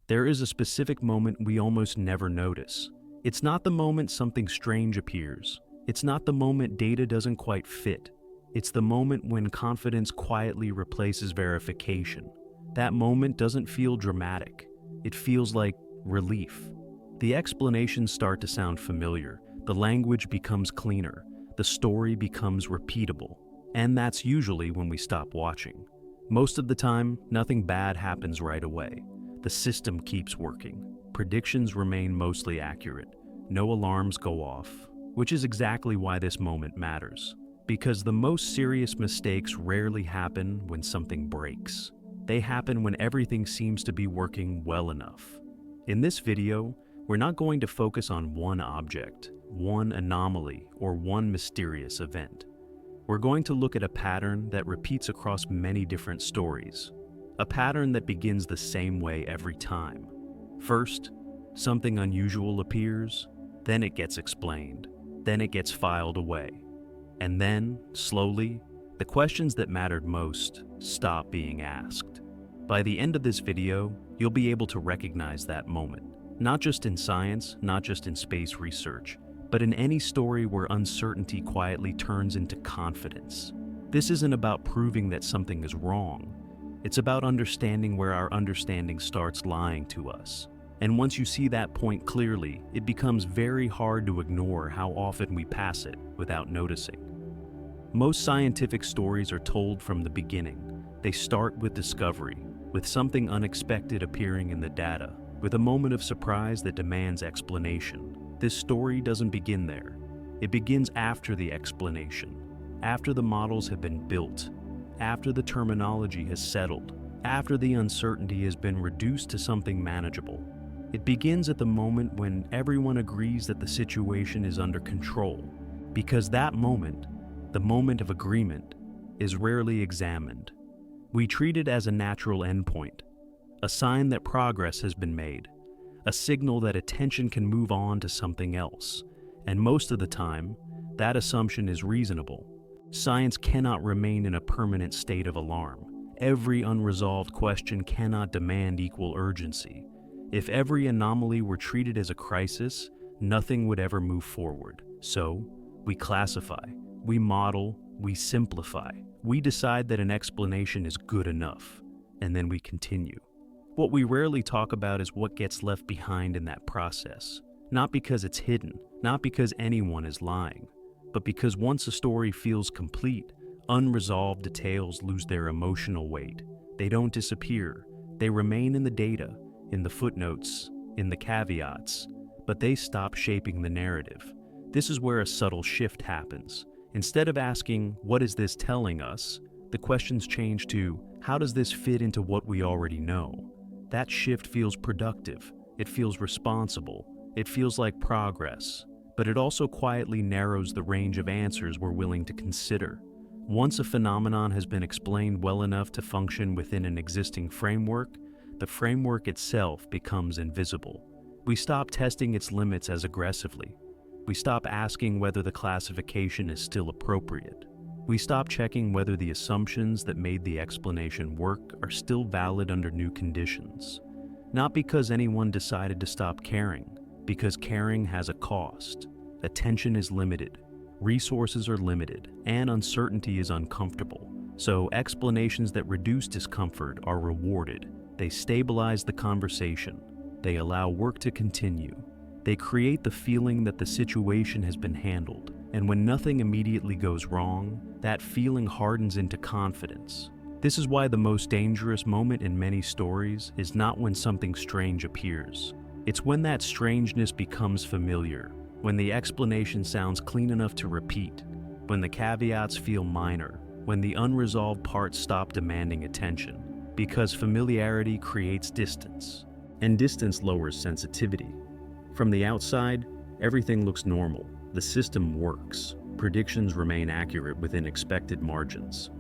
There is a specific moment we almost never notice. It's not the moment something strange appears. It's not the moment data doesn't quite fit. It's the moment when confidence quietly replaces verification. That moment doesn't feel dramatic. It feels like relief. The explanations start to sound familiar. The language becomes cleaner. The story becomes repeatable. And that's usually when we stop watching. Most of the time, nothing bad happens right away. The system keeps working. Predictions remain mostly accurate. No alarms go off, which is exactly why this moment matters. Because the most serious mistakes rarely happen when something breaks. They happen when everything seems to be working well enough. In this video, we're not going to focus on one object, one anomaly, or one mysterious event. We're going to look at a pattern that repeats across many different stories. A pattern that begins the same way every time. First, something unusual appears, then it gets explained, then it gets filed away. And then, slowly, the questions that mattered most stop being asked. By the end of this video, you'll be able to recognize that moment. Not just in science, not just in space research, but in any story where uncertainty quietly turns into confidence. This isn't about proving that something is wrong. It's about understanding where our understanding starts lying to us. And once you see that point clearly, it becomes very hard to ignore how often we pass it without noticing. Most scientific stories are told from the beginning. They start with discovery, with something unexpected appearing in the data, with a moment of surprise that demands explanation. This story doesn't begin there. It begins after the explanation, after the models have been built, after the terminology has settled, after the uncertainty has been reduced to something manageable. It begins at the moment when everyone agrees that the situation is under control, because that moment, the moment of agreement, is rarely examined. We treat it as a natural endpoint, a sign that progress has been made, a signal that attention can move on to something else. And most of the time, that assumption is reasonable. Science cannot remain in a permanent state of alarm. Every unresolved question cannot demand equal urgency. If every anomaly were treated as a crisis, nothing would ever move forward. So, we classify, we model, we simplify. We decide that an explanation is good enough, and then we continue. What we rarely talk about is what gets left behind in that process. Not because it's hidden, not because anyone is lying, but because once a story feels complete, unresolved details lose their emotional weight. They don't disappear. They remain in the data, in the footnotes, in the caveats, but they stop shaping the narrative. This is where a subtle shift happens. Instead of asking, "What is this telling us?" the questions change to, "How does this fit into what we already know?" That shift feels productive. It feels responsible. It feels like progress. But it also quietly narrows the range of answers we're willing to consider. Once a phenomenon has been explained well enough to function within an existing framework, the framework itself becomes invisible. We stop testing its limits as aggressively. We stop asking whether the classification is still appropriate. We stop checking whether the assumptions that made the explanation work are still valid under new conditions. Not because anyone decided to stop caring, because caring has a cost. Attention is limited, resources are limited, and uncertainty is uncomfortable. So explanations that reduce discomfort are rewarded. They stabilize the conversation. They allow work to continue. They create the feeling that the situation has been handled. And when nothing immediately goes wrong, that feeling hardens into confidence. This is why the most dangerous moment in many stories is not when something strange appears. It's when that strangeness becomes familiar, when the explanation sounds clean enough to repeat, when the caveats feel minor, when the unresolved parts stop demanding attention. Because familiarity creates distance, and distance lowers sensitivity. From the outside, everything looks normal. The system works. Predictions remain accurate within expected margins.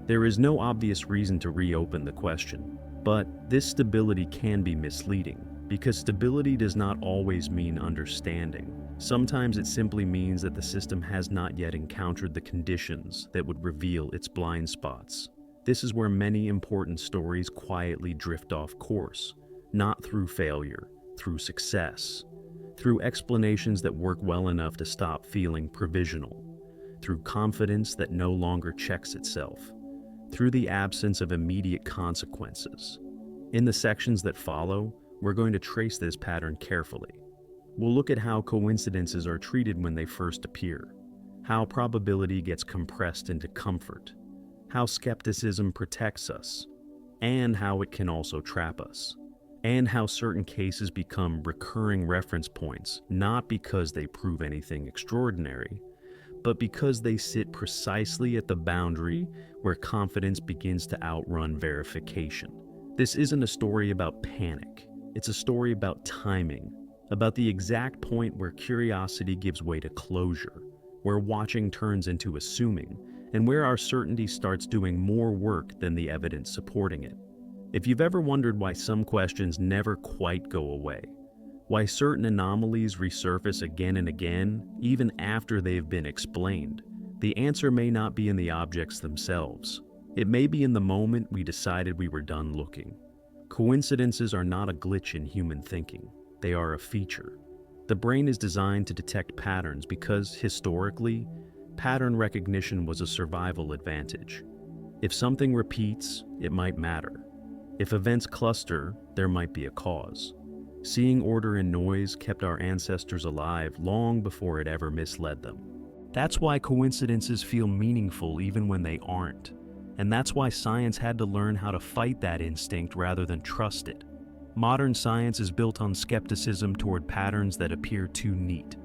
There is no obvious reason to reopen the question, but this stability can be misleading, because stability does not always mean understanding. Sometimes it simply means that the system has not yet encountered the conditions that would reveal its blind spots. This is where many important stories quietly drift off course. not through failure, through success, through explanations that work well enough to stop feeling provisional, through confidence that no longer checks itself, through the absence of immediate consequences. In the sections that follow, we're going to trace this pattern carefully. We'll look at how coincidences are treated when they first appear, how probability gets compressed into comfort, how skepticism protects us, and how it can also trap us, and how certain cases become recurring reference points, not because they prove anything extraordinary, but because they sit precisely at the boundary where confidence begins to outrun verification. This isn't a story about panic. It's a story about timing, about the exact point where curiosity gives way to closure, where watching turns into assuming, and where our certainty starts doing more work than the evidence supporting it. If you've ever wondered why some questions never quite go away, why certain anomalies resurface again and again, even after they've been explained, the answer may not be in the objects themselves. It may be in the moment we decided we were done looking. Coincidences are not a glitch in human thinking. They are a feature. The brain is designed to detect patterns because, historically, pattern recognition was a survival advantage. If something repeats, it might matter. If events cluster, there might be a cause. Seeing order in noise kept our ancestors alive long before it ever misled them. That's why coincidences feel meaningful even when they aren't. And that's why science had to learn how to fight that instinct rather than trust it. Modern science is built on skepticism toward patterns that appear too neat.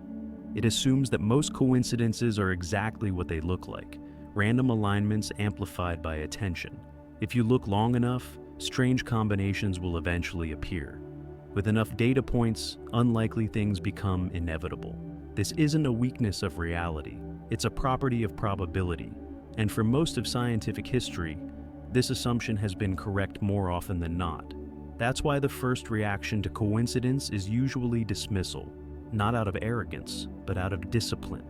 It assumes that most coincidences are exactly what they look like, random alignments amplified by attention. If you look long enough, strange combinations will eventually appear. With enough data points, unlikely things become inevitable. This isn't a weakness of reality, it's a property of probability. And for most of scientific history, this assumption has been correct more often than not. That's why the first reaction to coincidence is usually dismissal, not out of arrogance, but out of discipline.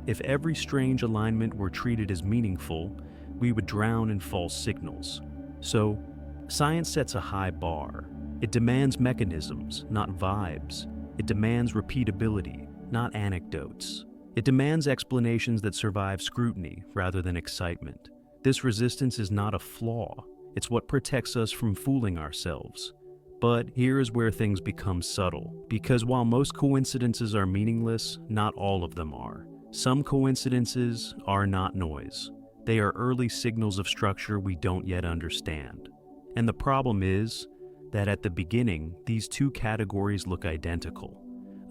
If every strange alignment were treated as meaningful, we would drown in false signals. So, science sets a high bar. It demands mechanisms, not vibes. It demands repeatability, not anecdotes. It demands explanations that survive scrutiny rather than excitement. This resistance is not a flaw. It's what protects us from fooling ourselves. But here is where things become subtle, because while most coincidences are meaningless, not all of them are. Some coincidences are not noise. They are early signals of structure we don't yet understand. And the problem is that at the beginning, these two categories look identical.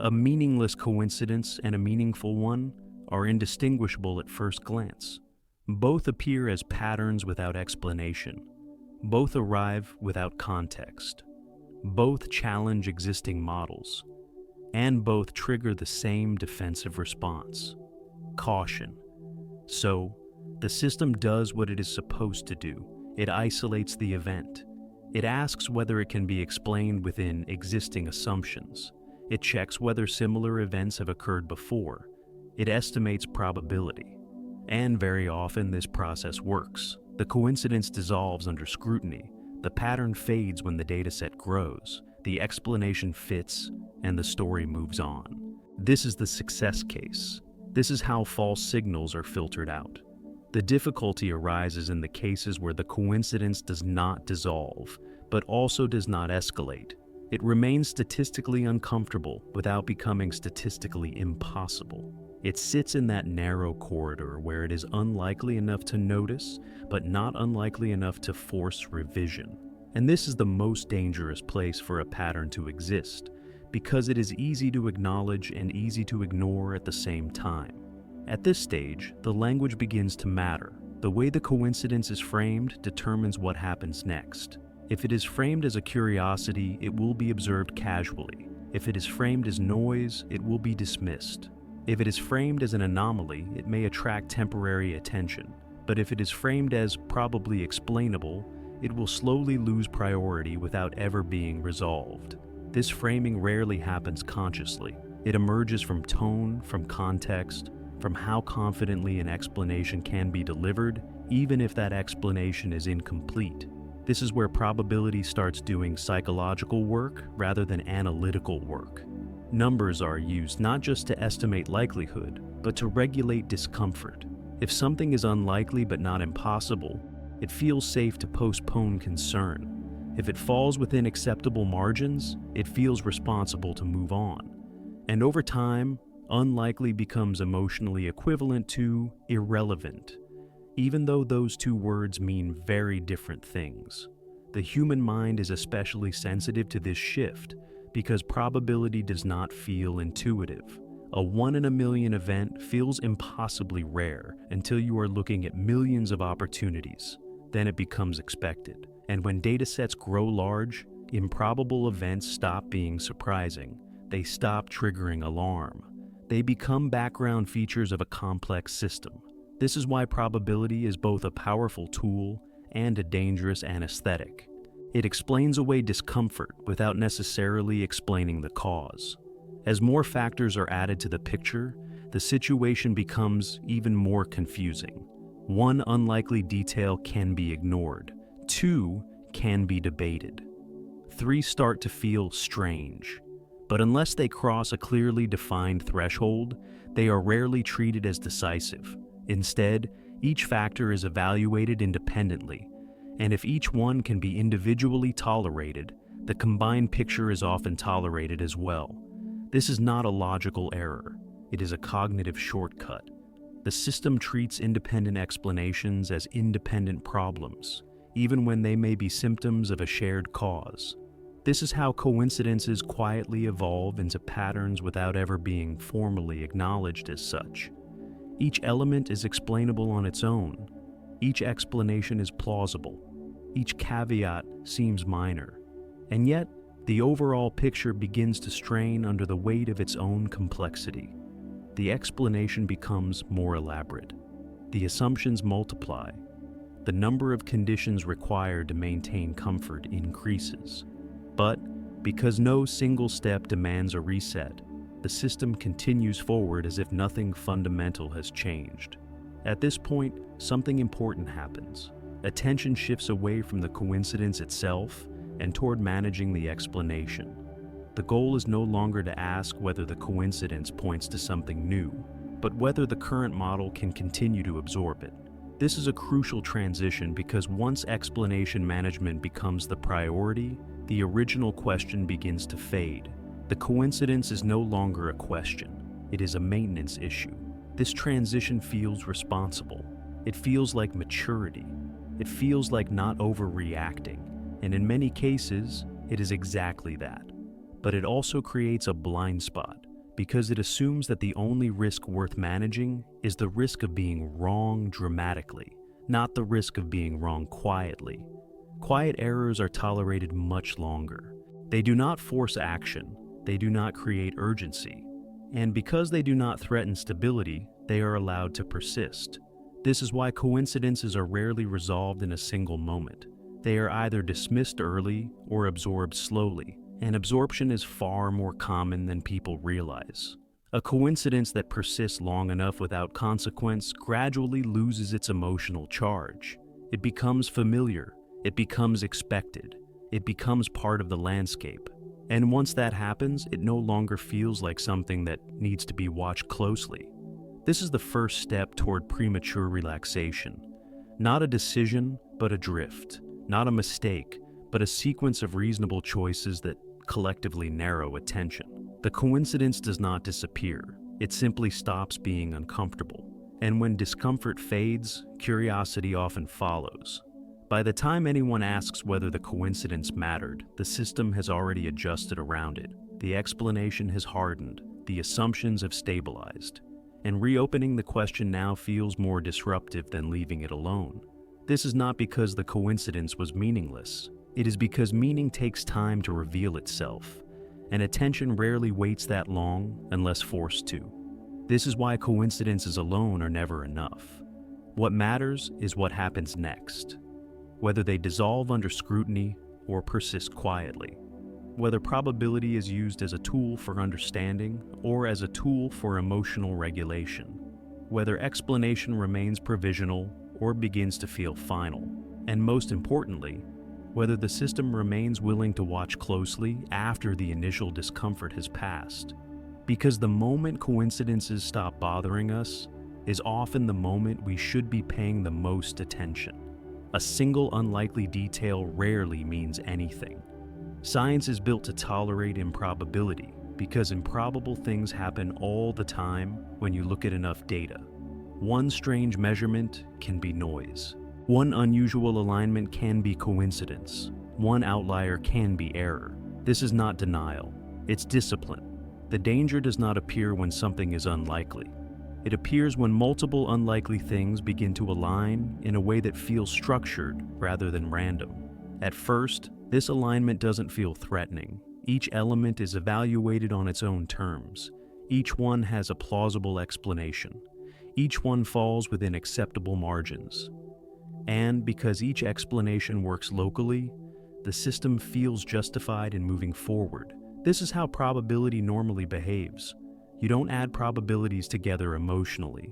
A meaningless coincidence and a meaningful one are indistinguishable at first glance. Both appear as patterns without explanation. Both arrive without context. Both challenge existing models. And both trigger the same defensive response: caution. So, the system does what it is supposed to do. It isolates the event. It asks whether it can be explained within existing assumptions. It checks whether similar events have occurred before. It estimates probability. And very often this process works. The coincidence dissolves under scrutiny. The pattern fades when the dataset grows. The explanation fits, and the story moves on. This is the success case. This is how false signals are filtered out. The difficulty arises in the cases where the coincidence does not dissolve, but also does not escalate. It remains statistically uncomfortable without becoming statistically impossible. It sits in that narrow corridor where it is unlikely enough to notice, but not unlikely enough to force revision. And this is the most dangerous place for a pattern to exist, because it is easy to acknowledge and easy to ignore at the same time. At this stage, the language begins to matter. The way the coincidence is framed determines what happens next. If it is framed as a curiosity, it will be observed casually. If it is framed as noise, it will be dismissed. If it is framed as an anomaly, it may attract temporary attention. But if it is framed as probably explainable, it will slowly lose priority without ever being resolved. This framing rarely happens consciously. It emerges from tone, from context, from how confidently an explanation can be delivered, even if that explanation is incomplete. This is where probability starts doing psychological work rather than analytical work. Numbers are used not just to estimate likelihood, but to regulate discomfort. If something is unlikely but not impossible, it feels safe to postpone concern. If it falls within acceptable margins, it feels responsible to move on. And over time, unlikely becomes emotionally equivalent to irrelevant, even though those two words mean very different things. The human mind is especially sensitive to this shift because probability does not feel intuitive. A 1 in a million event feels impossibly rare until you are looking at millions of opportunities. Then it becomes expected. And when datasets grow large, improbable events stop being surprising. They stop triggering alarm. They become background features of a complex system. This is why probability is both a powerful tool and a dangerous anesthetic. It explains away discomfort without necessarily explaining the cause. As more factors are added to the picture, the situation becomes even more confusing. One unlikely detail can be ignored. Two can be debated. Three start to feel strange. But unless they cross a clearly defined threshold, they are rarely treated as decisive. Instead, each factor is evaluated independently, and if each one can be individually tolerated, the combined picture is often tolerated as well. This is not a logical error. It is a cognitive shortcut. The system treats independent explanations as independent problems, even when they may be symptoms of a shared cause. This is how coincidences quietly evolve into patterns without ever being formally acknowledged as such. Each element is explainable on its own. Each explanation is plausible. Each caveat seems minor. And yet, the overall picture begins to strain under the weight of its own complexity. The explanation becomes more elaborate. The assumptions multiply. The number of conditions required to maintain comfort increases. But because no single step demands a reset, the system continues forward as if nothing fundamental has changed. At this point, something important happens. Attention shifts away from the coincidence itself and toward managing the explanation. The goal is no longer to ask whether the coincidence points to something new, but whether the current model can continue to absorb it. This is a crucial transition because once explanation management becomes the priority, the original question begins to fade. The coincidence is no longer a question. It is a maintenance issue. This transition feels responsible. It feels like maturity. It feels like not overreacting. And in many cases, it is exactly that. But it also creates a blind spot because it assumes that the only risk worth managing is the risk of being wrong dramatically, not the risk of being wrong quietly. Quiet errors are tolerated much longer. They do not force action. They do not create urgency. And because they do not threaten stability, they are allowed to persist. This is why coincidences are rarely resolved in a single moment. They are either dismissed early or absorbed slowly, and absorption is far more common than people realize. A coincidence that persists long enough without consequence gradually loses its emotional charge. It becomes familiar, it becomes expected, it becomes part of the landscape. And once that happens, it no longer feels like something that needs to be watched closely. This is the first step toward premature relaxation. Not a decision, but a drift. Not a mistake, but a sequence of reasonable choices that collectively narrow attention. The coincidence does not disappear. It simply stops being uncomfortable. And when discomfort fades, curiosity often follows. By the time anyone asks whether the coincidence mattered, the system has already adjusted around it. The explanation has hardened. The assumptions have stabilized. And reopening the question now feels more disruptive than leaving it alone. This is not because the coincidence was meaningless. It is because meaning takes time to reveal itself, and attention rarely waits that long unless forced to. This is why coincidences alone are never enough. What matters is what happens next. Whether they dissolve under scrutiny or persist quietly. Whether probability is used as a tool for understanding or as a tool for emotional regulation. Whether explanation remains provisional or begins to feel final. And most importantly, whether the system remains willing to watch closely after the initial discomfort has passed. Because the moment coincidences stop bothering us is often the moment we should be paying the most attention. A single unlikely detail rarely means anything. Science is built to tolerate improbability because improbable things happen all the time when you look at enough data. One strange measurement can be noise. One unusual alignment can be coincidence. One outlier can be error. This is not denial, it's discipline. The danger does not appear when something is unlikely. It appears when multiple unlikely things begin to align in a way that feels structured rather than random. At first, this alignment doesn't feel threatening. Each element is evaluated on its own terms. Each one has a plausible explanation. Each one falls within acceptable margins. And because each explanation works locally, the system feels justified in moving forward. This is how probability normally behaves. You don't add probabilities together emotionally.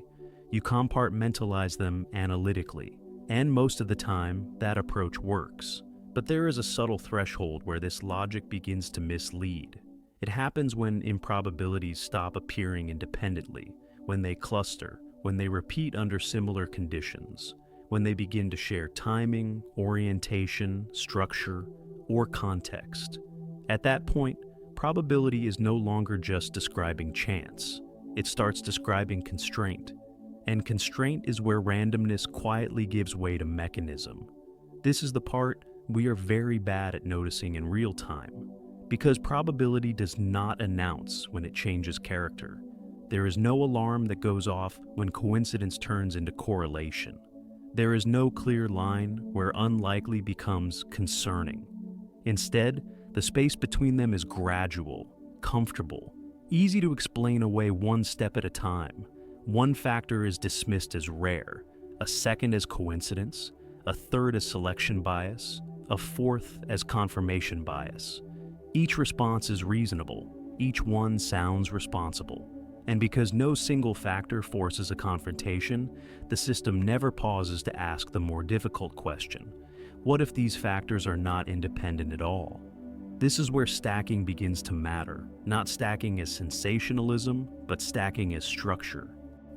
You compartmentalize them analytically. And most of the time, that approach works. But there is a subtle threshold where this logic begins to mislead. It happens when improbabilities stop appearing independently, when they cluster, when they repeat under similar conditions, when they begin to share timing, orientation, structure, or context. At that point, probability is no longer just describing chance. It starts describing constraint. And constraint is where randomness quietly gives way to mechanism. This is the part we are very bad at noticing in real time, because probability does not announce when it changes character. There is no alarm that goes off when coincidence turns into correlation. There is no clear line where unlikely becomes concerning. Instead, the space between them is gradual, comfortable, easy to explain away one step at a time. One factor is dismissed as rare, a second as coincidence, a third as selection bias, a fourth as confirmation bias. Each response is reasonable, each one sounds responsible. And because no single factor forces a confrontation, the system never pauses to ask the more difficult question: what if these factors are not independent at all? This is where stacking begins to matter, not stacking as sensationalism, but stacking as structure.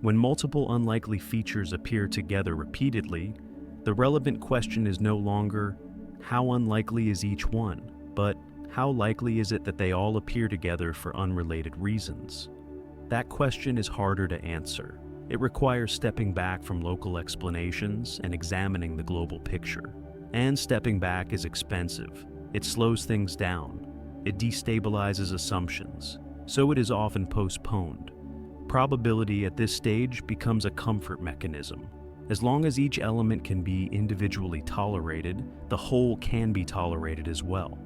When multiple unlikely features appear together repeatedly, the relevant question is no longer, how unlikely is each one, but how likely is it that they all appear together for unrelated reasons? That question is harder to answer. It requires stepping back from local explanations and examining the global picture. And stepping back is expensive. It slows things down. It destabilizes assumptions. So it is often postponed. Probability at this stage becomes a comfort mechanism. As long as each element can be individually tolerated, the whole can be tolerated as well.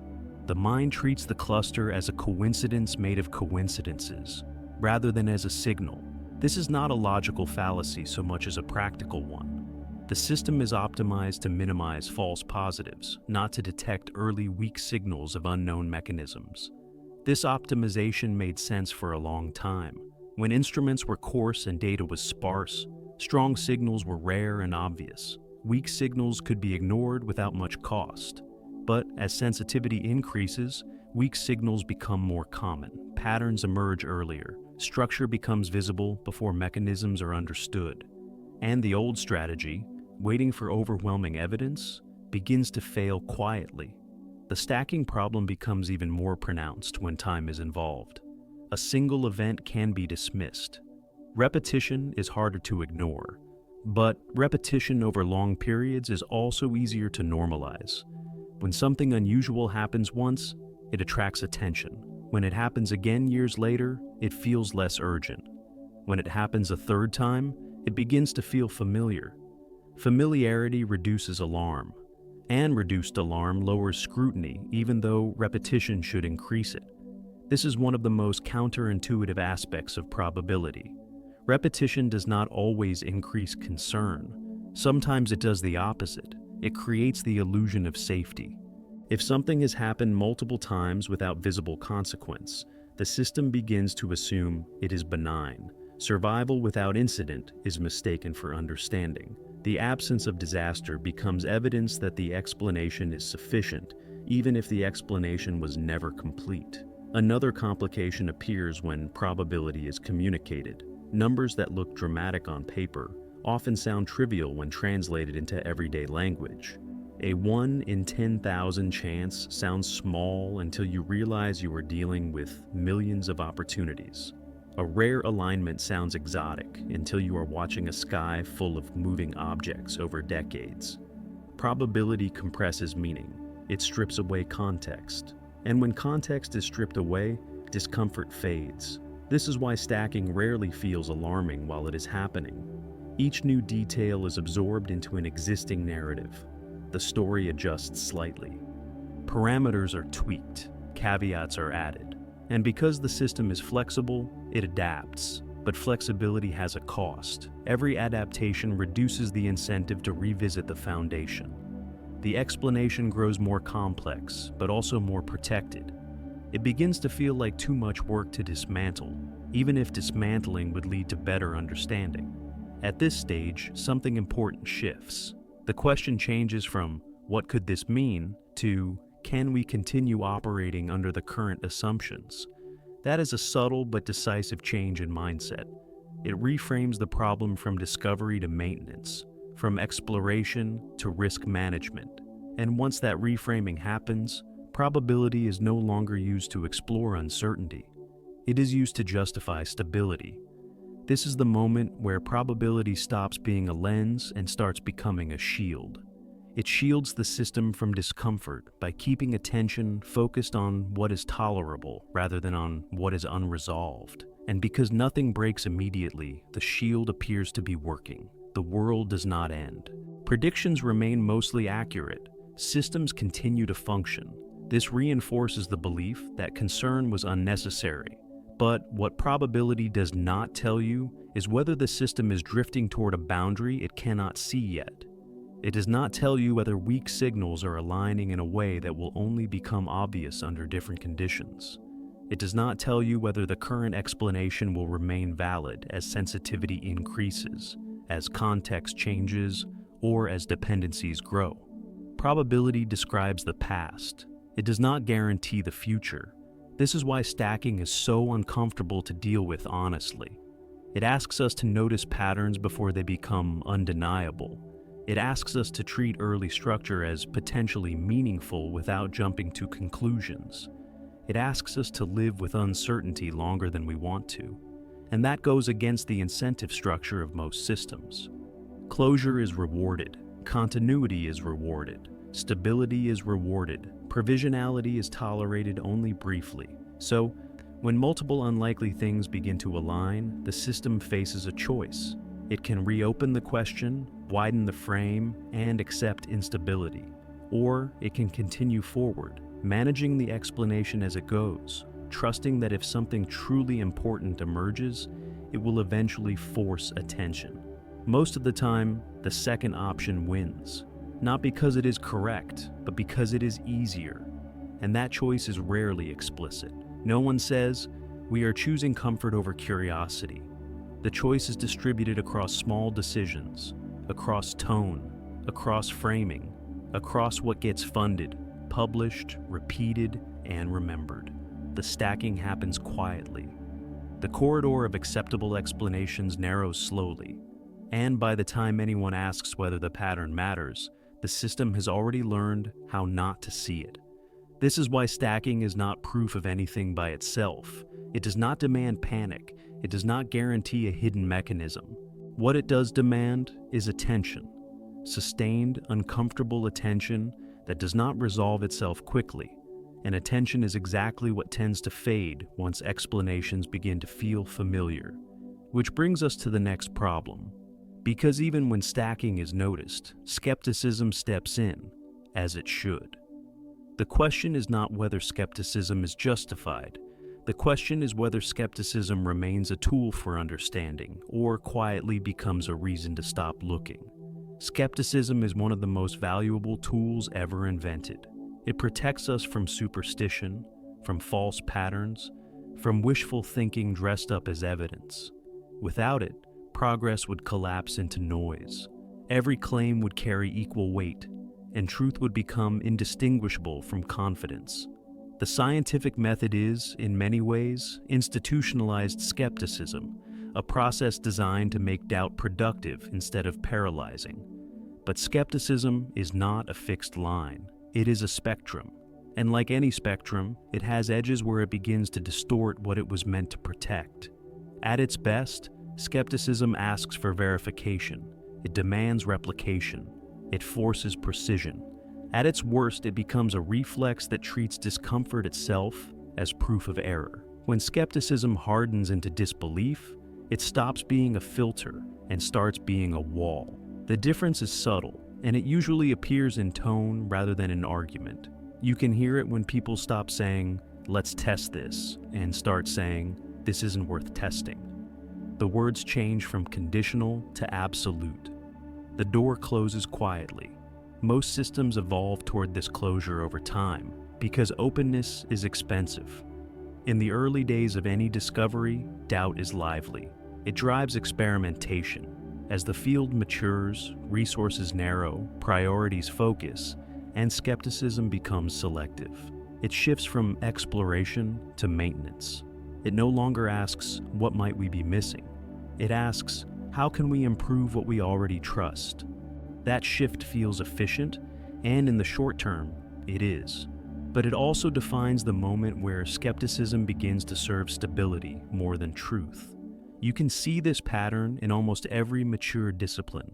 The mind treats the cluster as a coincidence made of coincidences, rather than as a signal. This is not a logical fallacy so much as a practical one. The system is optimized to minimize false positives, not to detect early weak signals of unknown mechanisms. This optimization made sense for a long time. When instruments were coarse and data was sparse, strong signals were rare and obvious. Weak signals could be ignored without much cost. But as sensitivity increases, weak signals become more common. Patterns emerge earlier. Structure becomes visible before mechanisms are understood. And the old strategy, waiting for overwhelming evidence, begins to fail quietly. The stacking problem becomes even more pronounced when time is involved. A single event can be dismissed. Repetition is harder to ignore, but repetition over long periods is also easier to normalize. When something unusual happens once, it attracts attention. When it happens again years later, it feels less urgent. When it happens a third time, it begins to feel familiar. Familiarity reduces alarm, and reduced alarm lowers scrutiny, even though repetition should increase it. This is one of the most counterintuitive aspects of probability. Repetition does not always increase concern. Sometimes it does the opposite. It creates the illusion of safety. If something has happened multiple times without visible consequence, the system begins to assume it is benign. Survival without incident is mistaken for understanding. The absence of disaster becomes evidence that the explanation is sufficient, even if the explanation was never complete. Another complication appears when probability is communicated. Numbers that look dramatic on paper often sound trivial when translated into everyday language. A 1 in 10,000 chance sounds small until you realize you are dealing with millions of opportunities. A rare alignment sounds exotic until you are watching a sky full of moving objects over decades. Probability compresses meaning. It strips away context. And when context is stripped away, discomfort fades. This is why stacking rarely feels alarming while it is happening. Each new detail is absorbed into an existing narrative. The story adjusts slightly. Parameters are tweaked, caveats are added. And because the system is flexible, it adapts. But flexibility has a cost. Every adaptation reduces the incentive to revisit the foundation. The explanation grows more complex, but also more protected. It begins to feel like too much work to dismantle, even if dismantling would lead to better understanding. At this stage, something important shifts. The question changes from, "What could this mean?" to, "Can we continue operating under the current assumptions?" That is a subtle but decisive change in mindset. It reframes the problem from discovery to maintenance, from exploration to risk management. And once that reframing happens, probability is no longer used to explore uncertainty. It is used to justify stability. This is the moment where probability stops being a lens and starts becoming a shield. It shields the system from discomfort by keeping attention focused on what is tolerable rather than on what is unresolved. And because nothing breaks immediately, the shield appears to be working. The world does not end. Predictions remain mostly accurate. Systems continue to function. This reinforces the belief that concern was unnecessary. But what probability does not tell you is whether the system is drifting toward a boundary it cannot see yet. It does not tell you whether weak signals are aligning in a way that will only become obvious under different conditions. It does not tell you whether the current explanation will remain valid as sensitivity increases, as context changes, or as dependencies grow. Probability describes the past. It does not guarantee the future. This is why stacking is so uncomfortable to deal with honestly. It asks us to notice patterns before they become undeniable. It asks us to treat early structure as potentially meaningful without jumping to conclusions. It asks us to live with uncertainty longer than we want to. And that goes against the incentive structure of most systems. Closure is rewarded. Continuity is rewarded. Stability is rewarded. Provisionality is tolerated only briefly. So, when multiple unlikely things begin to align, the system faces a choice. It can reopen the question, widen the frame, and accept instability. Or it can continue forward, managing the explanation as it goes, trusting that if something truly important emerges, it will eventually force attention. Most of the time, the second option wins. Not because it is correct, but because it is easier. And that choice is rarely explicit. No one says, "We are choosing comfort over curiosity." The choice is distributed across small decisions, across tone, across framing, across what gets funded, published, repeated, and remembered. The stacking happens quietly. The corridor of acceptable explanations narrows slowly, and by the time anyone asks whether the pattern matters, the system has already learned how not to see it. This is why stacking is not proof of anything by itself. It does not demand panic. It does not guarantee a hidden mechanism. What it does demand is attention. Sustained, uncomfortable attention that does not resolve itself quickly. And attention is exactly what tends to fade once explanations begin to feel familiar. Which brings us to the next problem. Because even when stacking is noticed, skepticism steps in, as it should. The question is not whether skepticism is justified. The question is whether skepticism remains a tool for understanding or quietly becomes a reason to stop looking. Skepticism is one of the most valuable tools ever invented. It protects us from superstition, from false patterns, from wishful thinking dressed up as evidence. Without it, progress would collapse into noise. Every claim would carry equal weight, and truth would become indistinguishable from confidence. The scientific method is, in many ways, institutionalized skepticism, a process designed to make doubt productive instead of paralyzing. But skepticism is not a fixed line. It is a spectrum. And like any spectrum, it has edges where it begins to distort what it was meant to protect. At its best, skepticism asks for verification. It demands replication. It forces precision. At its worst, it becomes a reflex that treats discomfort itself as proof of error. When skepticism hardens into disbelief, it stops being a filter and starts being a wall. The difference is subtle, and it usually appears in tone rather than in argument. You can hear it when people stop saying, "Let's test this," and start saying, "This isn't worth testing." The words change from conditional to absolute. The door closes quietly. Most systems evolve toward this closure over time because openness is expensive. In the early days of any discovery, doubt is lively. It drives experimentation. As the field matures, resources narrow, priorities focus, and skepticism becomes selective. It shifts from exploration to maintenance. It no longer asks, "What might we be missing?" It asks, "How can we improve what we already trust?" That shift feels efficient, and in the short term, it is. But it also defines the moment where skepticism begins to serve stability more than truth. You can see this pattern in almost every mature discipline.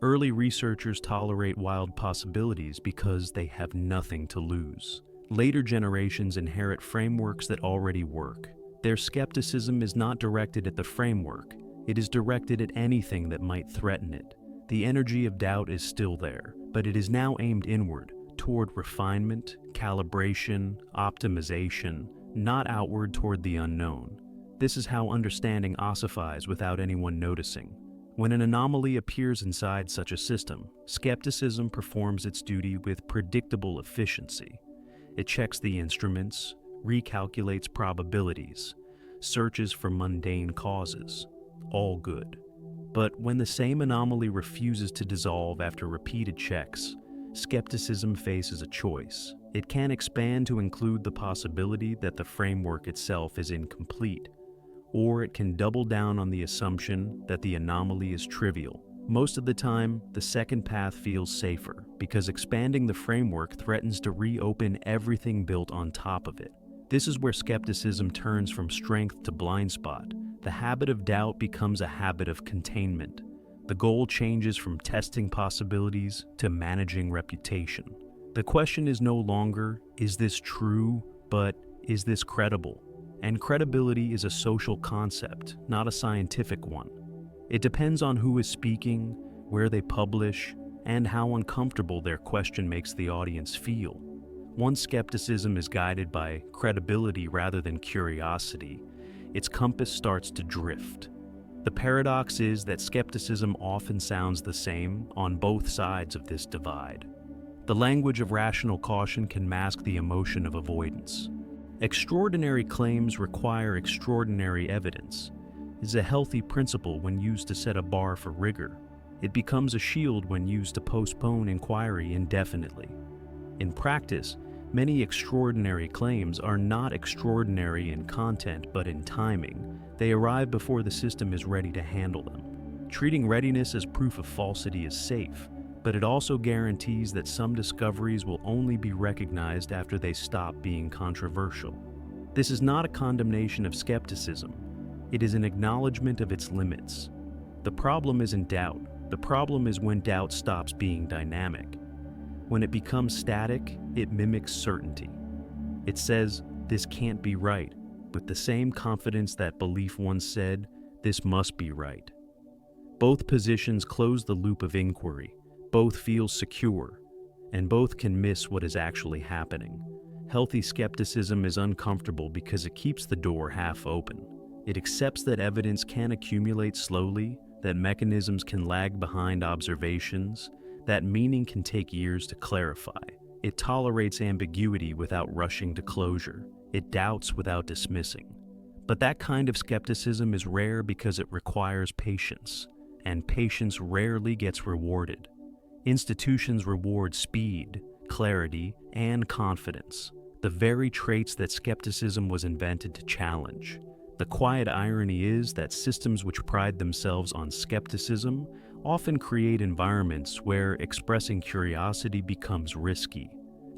Early researchers tolerate wild possibilities because they have nothing to lose. Later generations inherit frameworks that already work. Their skepticism is not directed at the framework, it is directed at anything that might threaten it. The energy of doubt is still there, but it is now aimed inward, toward refinement, calibration, optimization, not outward toward the unknown. This is how understanding ossifies without anyone noticing. When an anomaly appears inside such a system, skepticism performs its duty with predictable efficiency. It checks the instruments, recalculates probabilities, searches for mundane causes. All good. But when the same anomaly refuses to dissolve after repeated checks, skepticism faces a choice. It can expand to include the possibility that the framework itself is incomplete, or it can double down on the assumption that the anomaly is trivial. Most of the time, the second path feels safer, because expanding the framework threatens to reopen everything built on top of it. This is where skepticism turns from strength to blind spot. The habit of doubt becomes a habit of containment. The goal changes from testing possibilities to managing reputation. The question is no longer, is this true, but is this credible? And credibility is a social concept, not a scientific one. It depends on who is speaking, where they publish, and how uncomfortable their question makes the audience feel. Once skepticism is guided by credibility rather than curiosity, its compass starts to drift. The paradox is that skepticism often sounds the same on both sides of this divide. The language of rational caution can mask the emotion of avoidance. Extraordinary claims require extraordinary evidence. It is a healthy principle when used to set a bar for rigor. It becomes a shield when used to postpone inquiry indefinitely. In practice, many extraordinary claims are not extraordinary in content but in timing. They arrive before the system is ready to handle them. Treating readiness as proof of falsity is safe, but it also guarantees that some discoveries will only be recognized after they stop being controversial. This is not a condemnation of skepticism. It is an acknowledgement of its limits. The problem isn't doubt. The problem is when doubt stops being dynamic. When it becomes static, it mimics certainty. It says, "This can't be right," with the same confidence that belief once said, "This must be right." Both positions close the loop of inquiry. Both feel secure, and both can miss what is actually happening. Healthy skepticism is uncomfortable because it keeps the door half open. It accepts that evidence can accumulate slowly, that mechanisms can lag behind observations, that meaning can take years to clarify. It tolerates ambiguity without rushing to closure. It doubts without dismissing. But that kind of skepticism is rare because it requires patience. and patience rarely gets rewarded. Institutions reward speed, clarity, and confidence, the very traits that skepticism was invented to challenge. The quiet irony is that systems which pride themselves on skepticism often create environments where expressing curiosity becomes risky.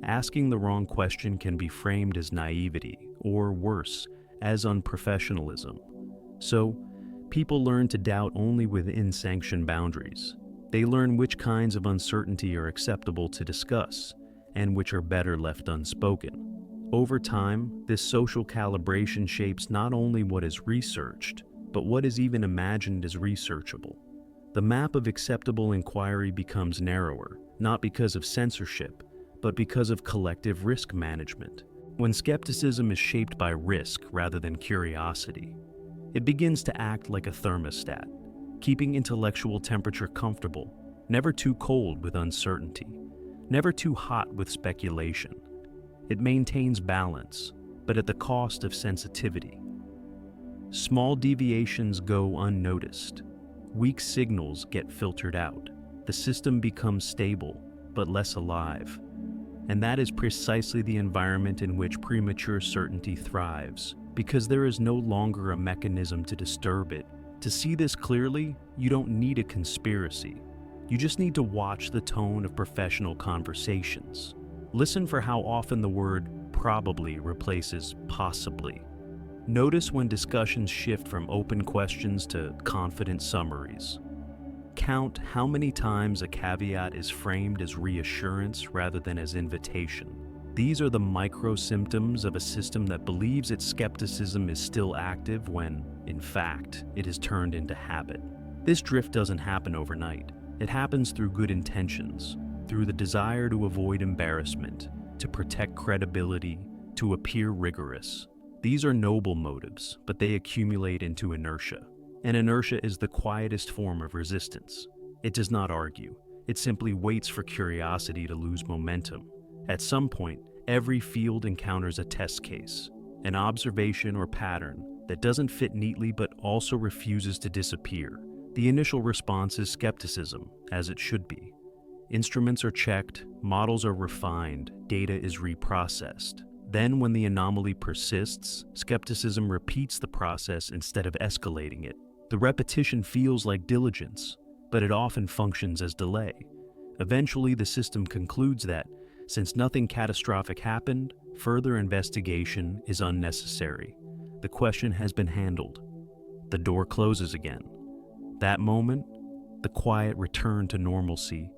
Asking the wrong question can be framed as naivety, or worse, as unprofessionalism. So, people learn to doubt only within sanctioned boundaries. They learn which kinds of uncertainty are acceptable to discuss, and which are better left unspoken. Over time, this social calibration shapes not only what is researched, but what is even imagined as researchable. The map of acceptable inquiry becomes narrower, not because of censorship, but because of collective risk management. When skepticism is shaped by risk rather than curiosity, it begins to act like a thermostat, keeping intellectual temperature comfortable, never too cold with uncertainty, never too hot with speculation. It maintains balance, but at the cost of sensitivity. Small deviations go unnoticed. Weak signals get filtered out. The system becomes stable, but less alive. And that is precisely the environment in which premature certainty thrives, because there is no longer a mechanism to disturb it. To see this clearly, you don't need a conspiracy. You just need to watch the tone of professional conversations. Listen for how often the word probably replaces possibly. Notice when discussions shift from open questions to confident summaries. Count how many times a caveat is framed as reassurance rather than as invitation. These are the micro-symptoms of a system that believes its skepticism is still active when, in fact, it is turned into habit. This drift doesn't happen overnight. It happens through good intentions, through the desire to avoid embarrassment, to protect credibility, to appear rigorous. These are noble motives, but they accumulate into inertia. And inertia is the quietest form of resistance. It does not argue. It simply waits for curiosity to lose momentum. At some point, every field encounters a test case, an observation or pattern that doesn't fit neatly but also refuses to disappear. The initial response is skepticism, as it should be. Instruments are checked, models are refined, data is reprocessed. Then, when the anomaly persists, skepticism repeats the process instead of escalating it. The repetition feels like diligence, but it often functions as delay. Eventually, the system concludes that, since nothing catastrophic happened, further investigation is unnecessary. The question has been handled. The door closes again. That moment, the quiet return to normalcy,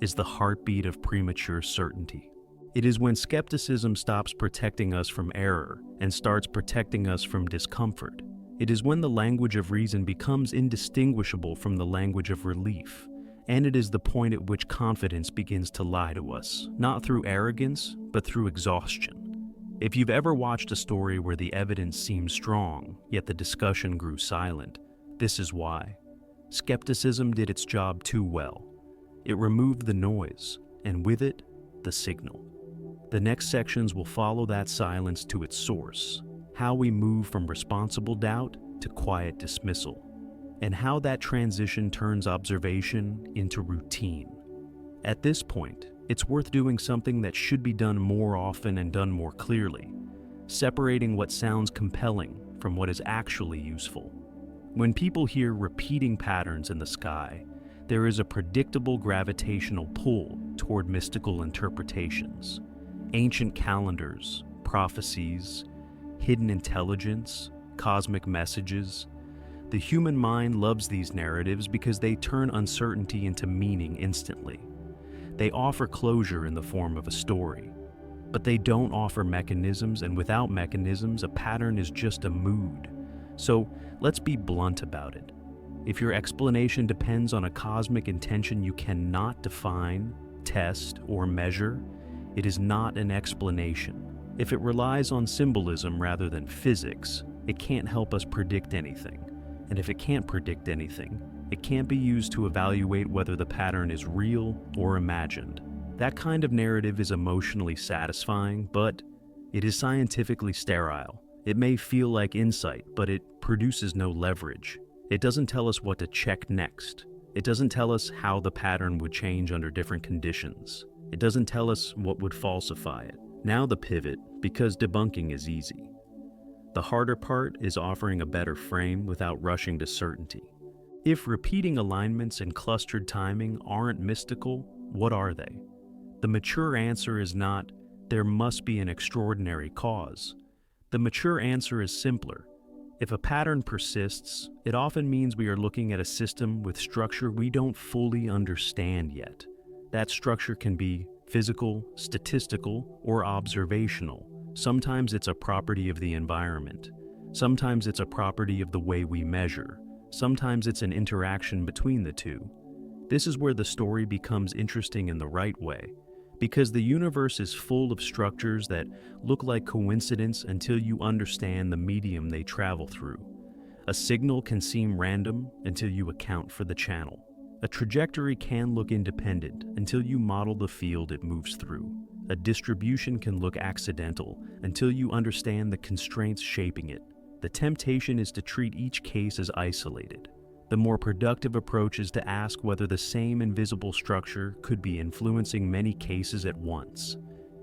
is the heartbeat of premature certainty. It is when skepticism stops protecting us from error and starts protecting us from discomfort. It is when the language of reason becomes indistinguishable from the language of relief. And it is the point at which confidence begins to lie to us, not through arrogance, but through exhaustion. If you've ever watched a story where the evidence seemed strong, yet the discussion grew silent, this is why. Skepticism did its job too well. It removed the noise, and with it, the signal. The next sections will follow that silence to its source, how we move from responsible doubt to quiet dismissal, and how that transition turns observation into routine. At this point, it's worth doing something that should be done more often and done more clearly, separating what sounds compelling from what is actually useful. When people hear repeating patterns in the sky, there is a predictable gravitational pull toward mystical interpretations. Ancient calendars, prophecies, hidden intelligence, cosmic messages. The human mind loves these narratives because they turn uncertainty into meaning instantly. They offer closure in the form of a story, but they don't offer mechanisms, and without mechanisms, a pattern is just a mood. So let's be blunt about it. If your explanation depends on a cosmic intention you cannot define, test, or measure, it is not an explanation. If it relies on symbolism rather than physics, it can't help us predict anything. And if it can't predict anything, it can't be used to evaluate whether the pattern is real or imagined. That kind of narrative is emotionally satisfying, but it is scientifically sterile. It may feel like insight, but it produces no leverage. It doesn't tell us what to check next. It doesn't tell us how the pattern would change under different conditions. It doesn't tell us what would falsify it. Now the pivot, because debunking is easy. The harder part is offering a better frame without rushing to certainty. If repeating alignments and clustered timing aren't mystical, what are they? The mature answer is not, there must be an extraordinary cause. The mature answer is simpler. If a pattern persists, it often means we are looking at a system with structure we don't fully understand yet. That structure can be physical, statistical, or observational. Sometimes it's a property of the environment. Sometimes it's a property of the way we measure. Sometimes it's an interaction between the two. This is where the story becomes interesting in the right way, because the universe is full of structures that look like coincidence until you understand the medium they travel through. A signal can seem random until you account for the channel. A trajectory can look independent until you model the field it moves through. A distribution can look accidental until you understand the constraints shaping it. The temptation is to treat each case as isolated. The more productive approach is to ask whether the same invisible structure could be influencing many cases at once.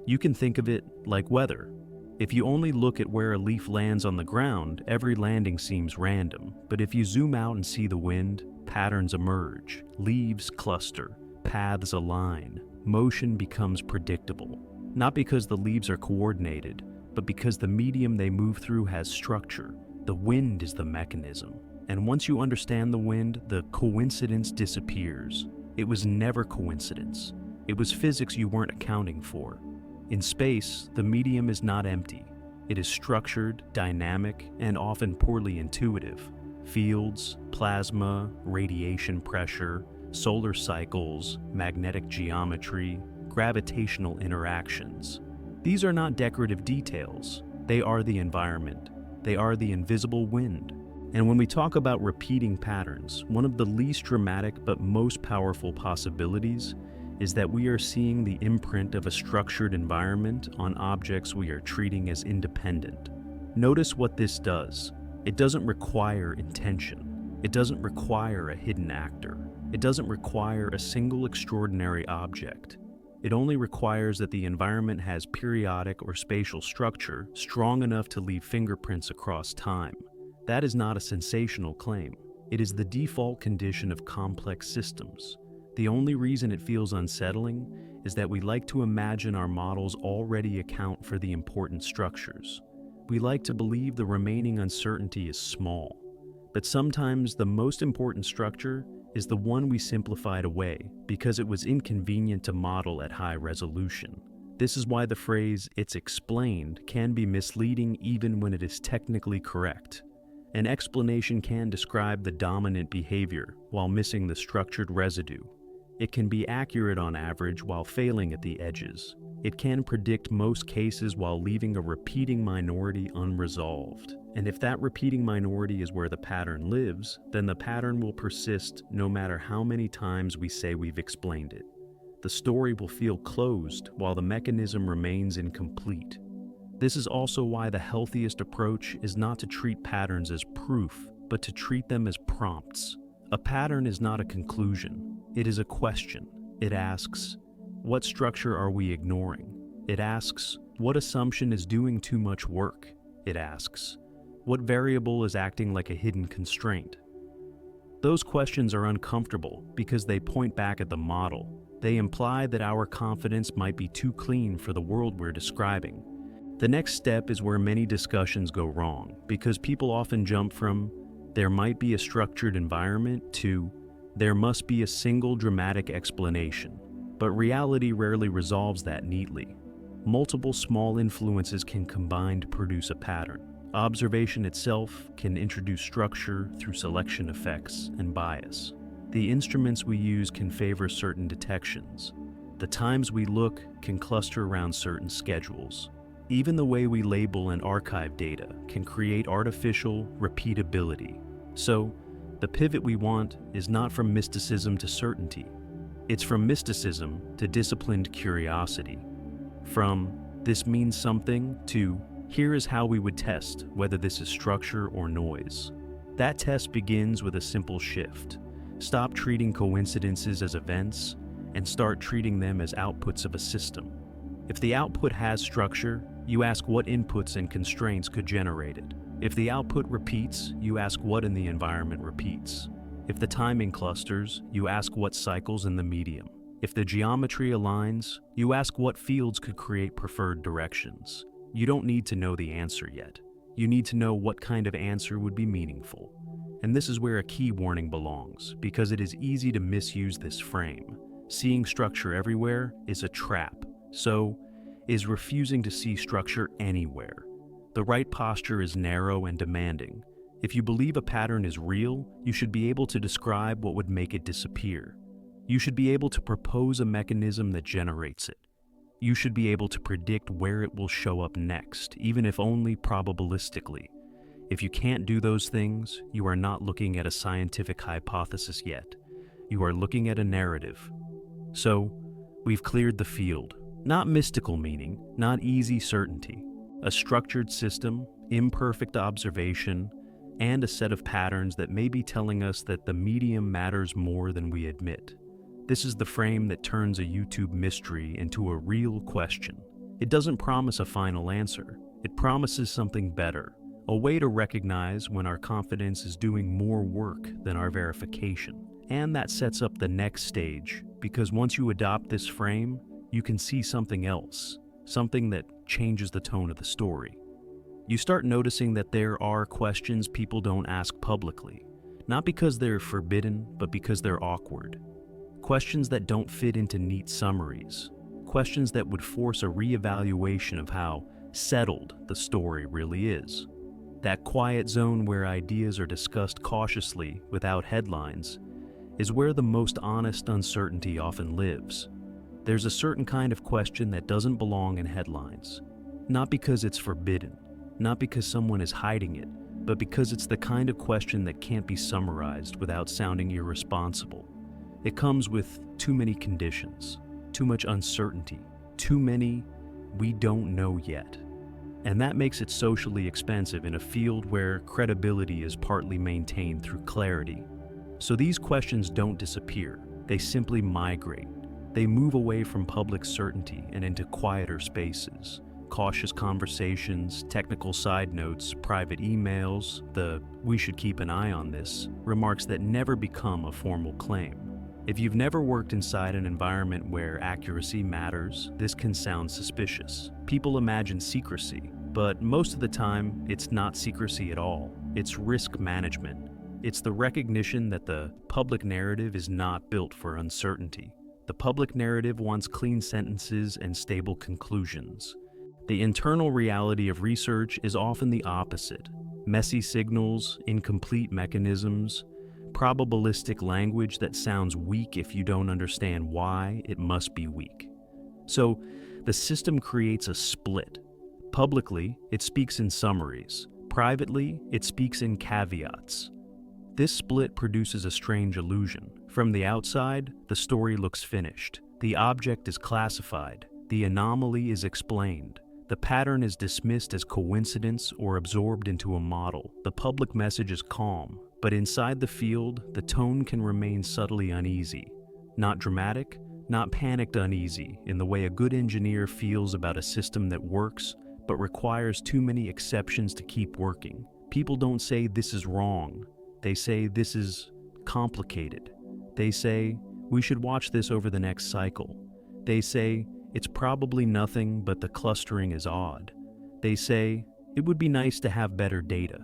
You can think of it like weather. If you only look at where a leaf lands on the ground, every landing seems random. But if you zoom out and see the wind, patterns emerge, leaves cluster, paths align, motion becomes predictable. Not because the leaves are coordinated, but because the medium they move through has structure. The wind is the mechanism. And once you understand the wind, the coincidence disappears. It was never coincidence. It was physics you weren't accounting for. In space, the medium is not empty. It is structured, dynamic, and often poorly intuitive. Fields, plasma, radiation pressure, solar cycles, magnetic geometry, gravitational interactions. These are not decorative details. They are the environment. They are the invisible wind. And when we talk about repeating patterns, one of the least dramatic but most powerful possibilities is that we are seeing the imprint of a structured environment on objects we are treating as independent. Notice what this does. It doesn't require intention. It doesn't require a hidden actor. It doesn't require a single extraordinary object. It only requires that the environment has periodic or spatial structure strong enough to leave fingerprints across time. That is not a sensational claim. It is the default condition of complex systems. The only reason it feels unsettling is that we like to imagine our models already account for the important structures. We like to believe the remaining uncertainty is small. But sometimes the most important structure is the one we simplified away because it was inconvenient to model at high resolution. This is why the phrase, "it's explained," can be misleading even when it is technically correct. An explanation can describe the dominant behavior while missing the structured residue. It can be accurate on average while failing at the edges. It can predict most cases while leaving a repeating minority unresolved. And if that repeating minority is where the pattern lives, then the pattern will persist no matter how many times we say we've explained it. The story will feel closed while the mechanism remains incomplete. This is also why the healthiest approach is not to treat patterns as proof, but to treat them as prompts. A pattern is not a conclusion. It is a question. It asks, what structure are we ignoring? It asks, what assumption is doing too much work? It asks, what variable is acting like a hidden constraint? Those questions are uncomfortable because they point back at the model. They imply that our confidence might be too clean for the world we're describing. The next step is where many discussions go wrong, because people often jump from, there might be a structured environment, to, there must be a single dramatic explanation. But reality rarely resolves that neatly. Multiple small influences can combine to produce a pattern. Observation itself can introduce structure through selection effects and bias. The instruments we use can favor certain detections. The times we look can cluster around certain schedules. Even the way we label and archive data can create artificial repeatability. So, the pivot we want is not from mysticism to certainty. It's from mysticism to disciplined curiosity. From, this means something, to, here is how we would test whether this is structure or noise. That test begins with a simple shift. Stop treating coincidences as events and start treating them as outputs of a system. If the output has structure, you ask what inputs and constraints could generate it. If the output repeats, you ask what in the environment repeats. If the timing clusters, you ask what cycles in the medium. If the geometry aligns, you ask what fields could create preferred directions. You don't need to know the answer yet. You need to know what kind of answer would be meaningful. And this is where a key warning belongs, because it is easy to misuse this frame. Seeing structure everywhere is a trap. So, is refusing to see structure anywhere. The right posture is narrow and demanding. If you believe a pattern is real, you should be able to describe what would make it disappear. You should be able to propose a mechanism that generates it. You should be able to predict where it will show up next, even if only probabilistically. If you can't do those things, you are not looking at a scientific hypothesis yet. You are looking at a narrative. So, we've cleared the field. Not mystical meaning, not easy certainty. A structured system, imperfect observation, and a set of patterns that may be telling us that the medium matters more than we admit. This is the frame that turns a YouTube mystery into a real question. It doesn't promise a final answer. It promises something better, a way to recognize when our confidence is doing more work than our verification. And that sets up the next stage, because once you adopt this frame, you can see something else, something that changes the tone of the story. You start noticing that there are questions people don't ask publicly, not because they're forbidden, but because they're awkward. Questions that don't fit into neat summaries, questions that would force a reevaluation of how settled the story really is. That quiet zone where ideas are discussed cautiously without headlines is where the most honest uncertainty often lives. There's a certain kind of question that doesn't belong in headlines, not because it's forbidden, not because someone is hiding it, but because it's the kind of question that can't be summarized without sounding irresponsible. It comes with too many conditions, too much uncertainty, too many we don't know yet. And that makes it socially expensive in a field where credibility is partly maintained through clarity. So these questions don't disappear, they simply migrate. They move away from public certainty and into quieter spaces. Cautious conversations, technical side notes, private emails, the "we should keep an eye on this" remarks that never become a formal claim. If you've never worked inside an environment where accuracy matters, this can sound suspicious. People imagine secrecy, but most of the time, it's not secrecy at all. It's risk management. It's the recognition that the public narrative is not built for uncertainty. The public narrative wants clean sentences and stable conclusions. The internal reality of research is often the opposite. Messy signals, incomplete mechanisms, probabilistic language that sounds weak if you don't understand why it must be weak. So, the system creates a split. Publicly, it speaks in summaries. Privately, it speaks in caveats. This split produces a strange illusion. From the outside, the story looks finished. The object is classified. The anomaly is explained. The pattern is dismissed as coincidence or absorbed into a model. The public message is calm, but inside the field, the tone can remain subtly uneasy. Not dramatic, not panicked uneasy, in the way a good engineer feels about a system that works, but requires too many exceptions to keep working. People don't say this is wrong. They say this is complicated. They say we should watch this over the next cycle. They say it's probably nothing, but the clustering is odd. They say it would be nice to have better data.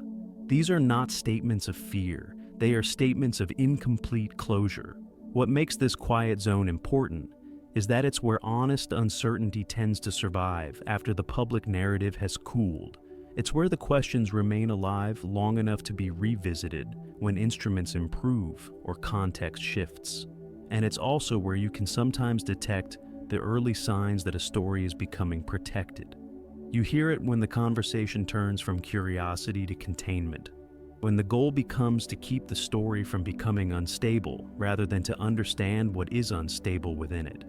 These are not statements of fear. They are statements of incomplete closure. What makes this quiet zone important is that it's where honest uncertainty tends to survive after the public narrative has cooled. It's where the questions remain alive long enough to be revisited when instruments improve or context shifts. And it's also where you can sometimes detect the early signs that a story is becoming protected. You hear it when the conversation turns from curiosity to containment, when the goal becomes to keep the story from becoming unstable rather than to understand what is unstable within it.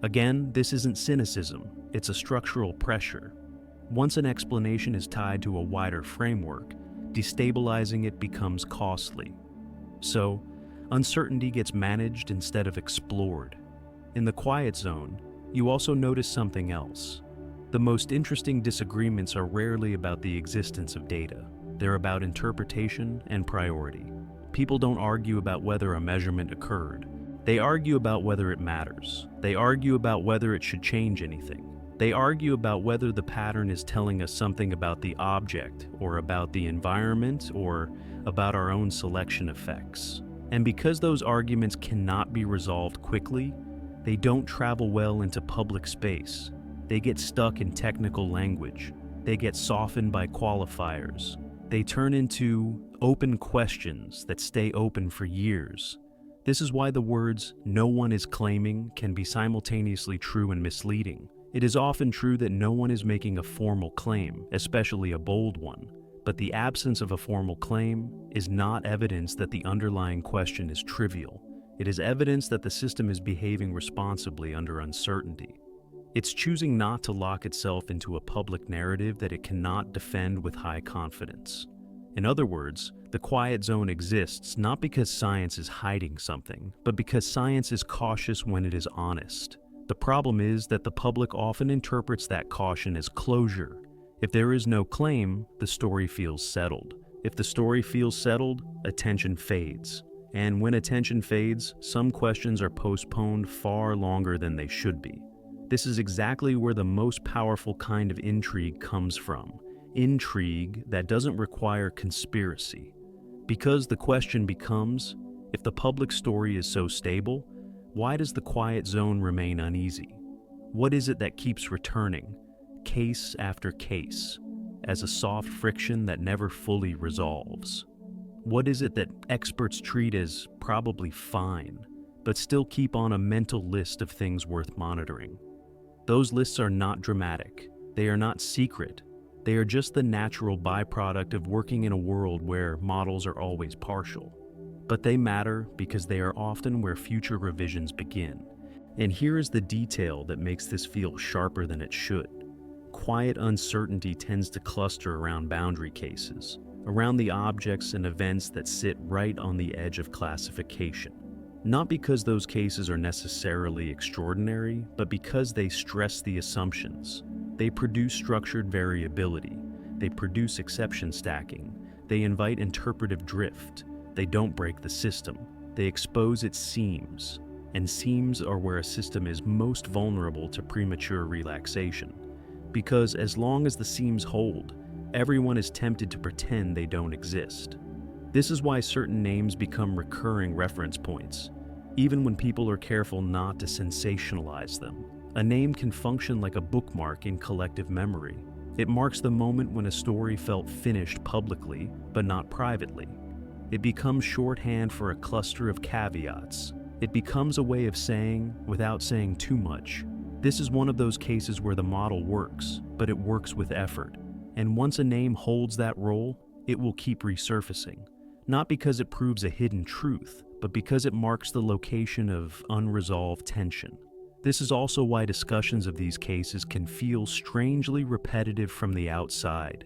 Again, this isn't cynicism, it's a structural pressure. Once an explanation is tied to a wider framework, Destabilizing it becomes costly. So, uncertainty gets managed instead of explored. In the quiet zone, you also notice something else. The most interesting disagreements are rarely about the existence of data. They're about interpretation and priority. People don't argue about whether a measurement occurred. They argue about whether it matters. They argue about whether it should change anything. They argue about whether the pattern is telling us something about the object, or about the environment, or about our own selection effects. And because those arguments cannot be resolved quickly, they don't travel well into public space. They get stuck in technical language. They get softened by qualifiers. They turn into open questions that stay open for years. This is why the words "no one is claiming" can be simultaneously true and misleading. It is often true that no one is making a formal claim, especially a bold one, but the absence of a formal claim is not evidence that the underlying question is trivial. It is evidence that the system is behaving responsibly under uncertainty. It's choosing not to lock itself into a public narrative that it cannot defend with high confidence. In other words, the quiet zone exists not because science is hiding something, but because science is cautious when it is honest. The problem is that the public often interprets that caution as closure. If there is no claim, the story feels settled. If the story feels settled, attention fades. And when attention fades, some questions are postponed far longer than they should be. This is exactly where the most powerful kind of intrigue comes from. Intrigue that doesn't require conspiracy. Because the question becomes, if the public story is so stable, why does the quiet zone remain uneasy? What is it that keeps returning, case after case, as a soft friction that never fully resolves? What is it that experts treat as probably fine, but still keep on a mental list of things worth monitoring? Those lists are not dramatic. They are not secret. They are just the natural byproduct of working in a world where models are always partial. But they matter because they are often where future revisions begin. And here is the detail that makes this feel sharper than it should. Quiet uncertainty tends to cluster around boundary cases, around the objects and events that sit right on the edge of classification. Not because those cases are necessarily extraordinary, but because they stress the assumptions. They produce structured variability. They produce exception stacking. They invite interpretive drift. They don't break the system. They expose its seams. And seams are where a system is most vulnerable to premature relaxation. Because as long as the seams hold, everyone is tempted to pretend they don't exist. This is why certain names become recurring reference points, even when people are careful not to sensationalize them. A name can function like a bookmark in collective memory. It marks the moment when a story felt finished publicly, but not privately. It becomes shorthand for a cluster of caveats. It becomes a way of saying, without saying too much, this is one of those cases where the model works, but it works with effort. And once a name holds that role, it will keep resurfacing. Not because it proves a hidden truth, but because it marks the location of unresolved tension. This is also why discussions of these cases can feel strangely repetitive from the outside.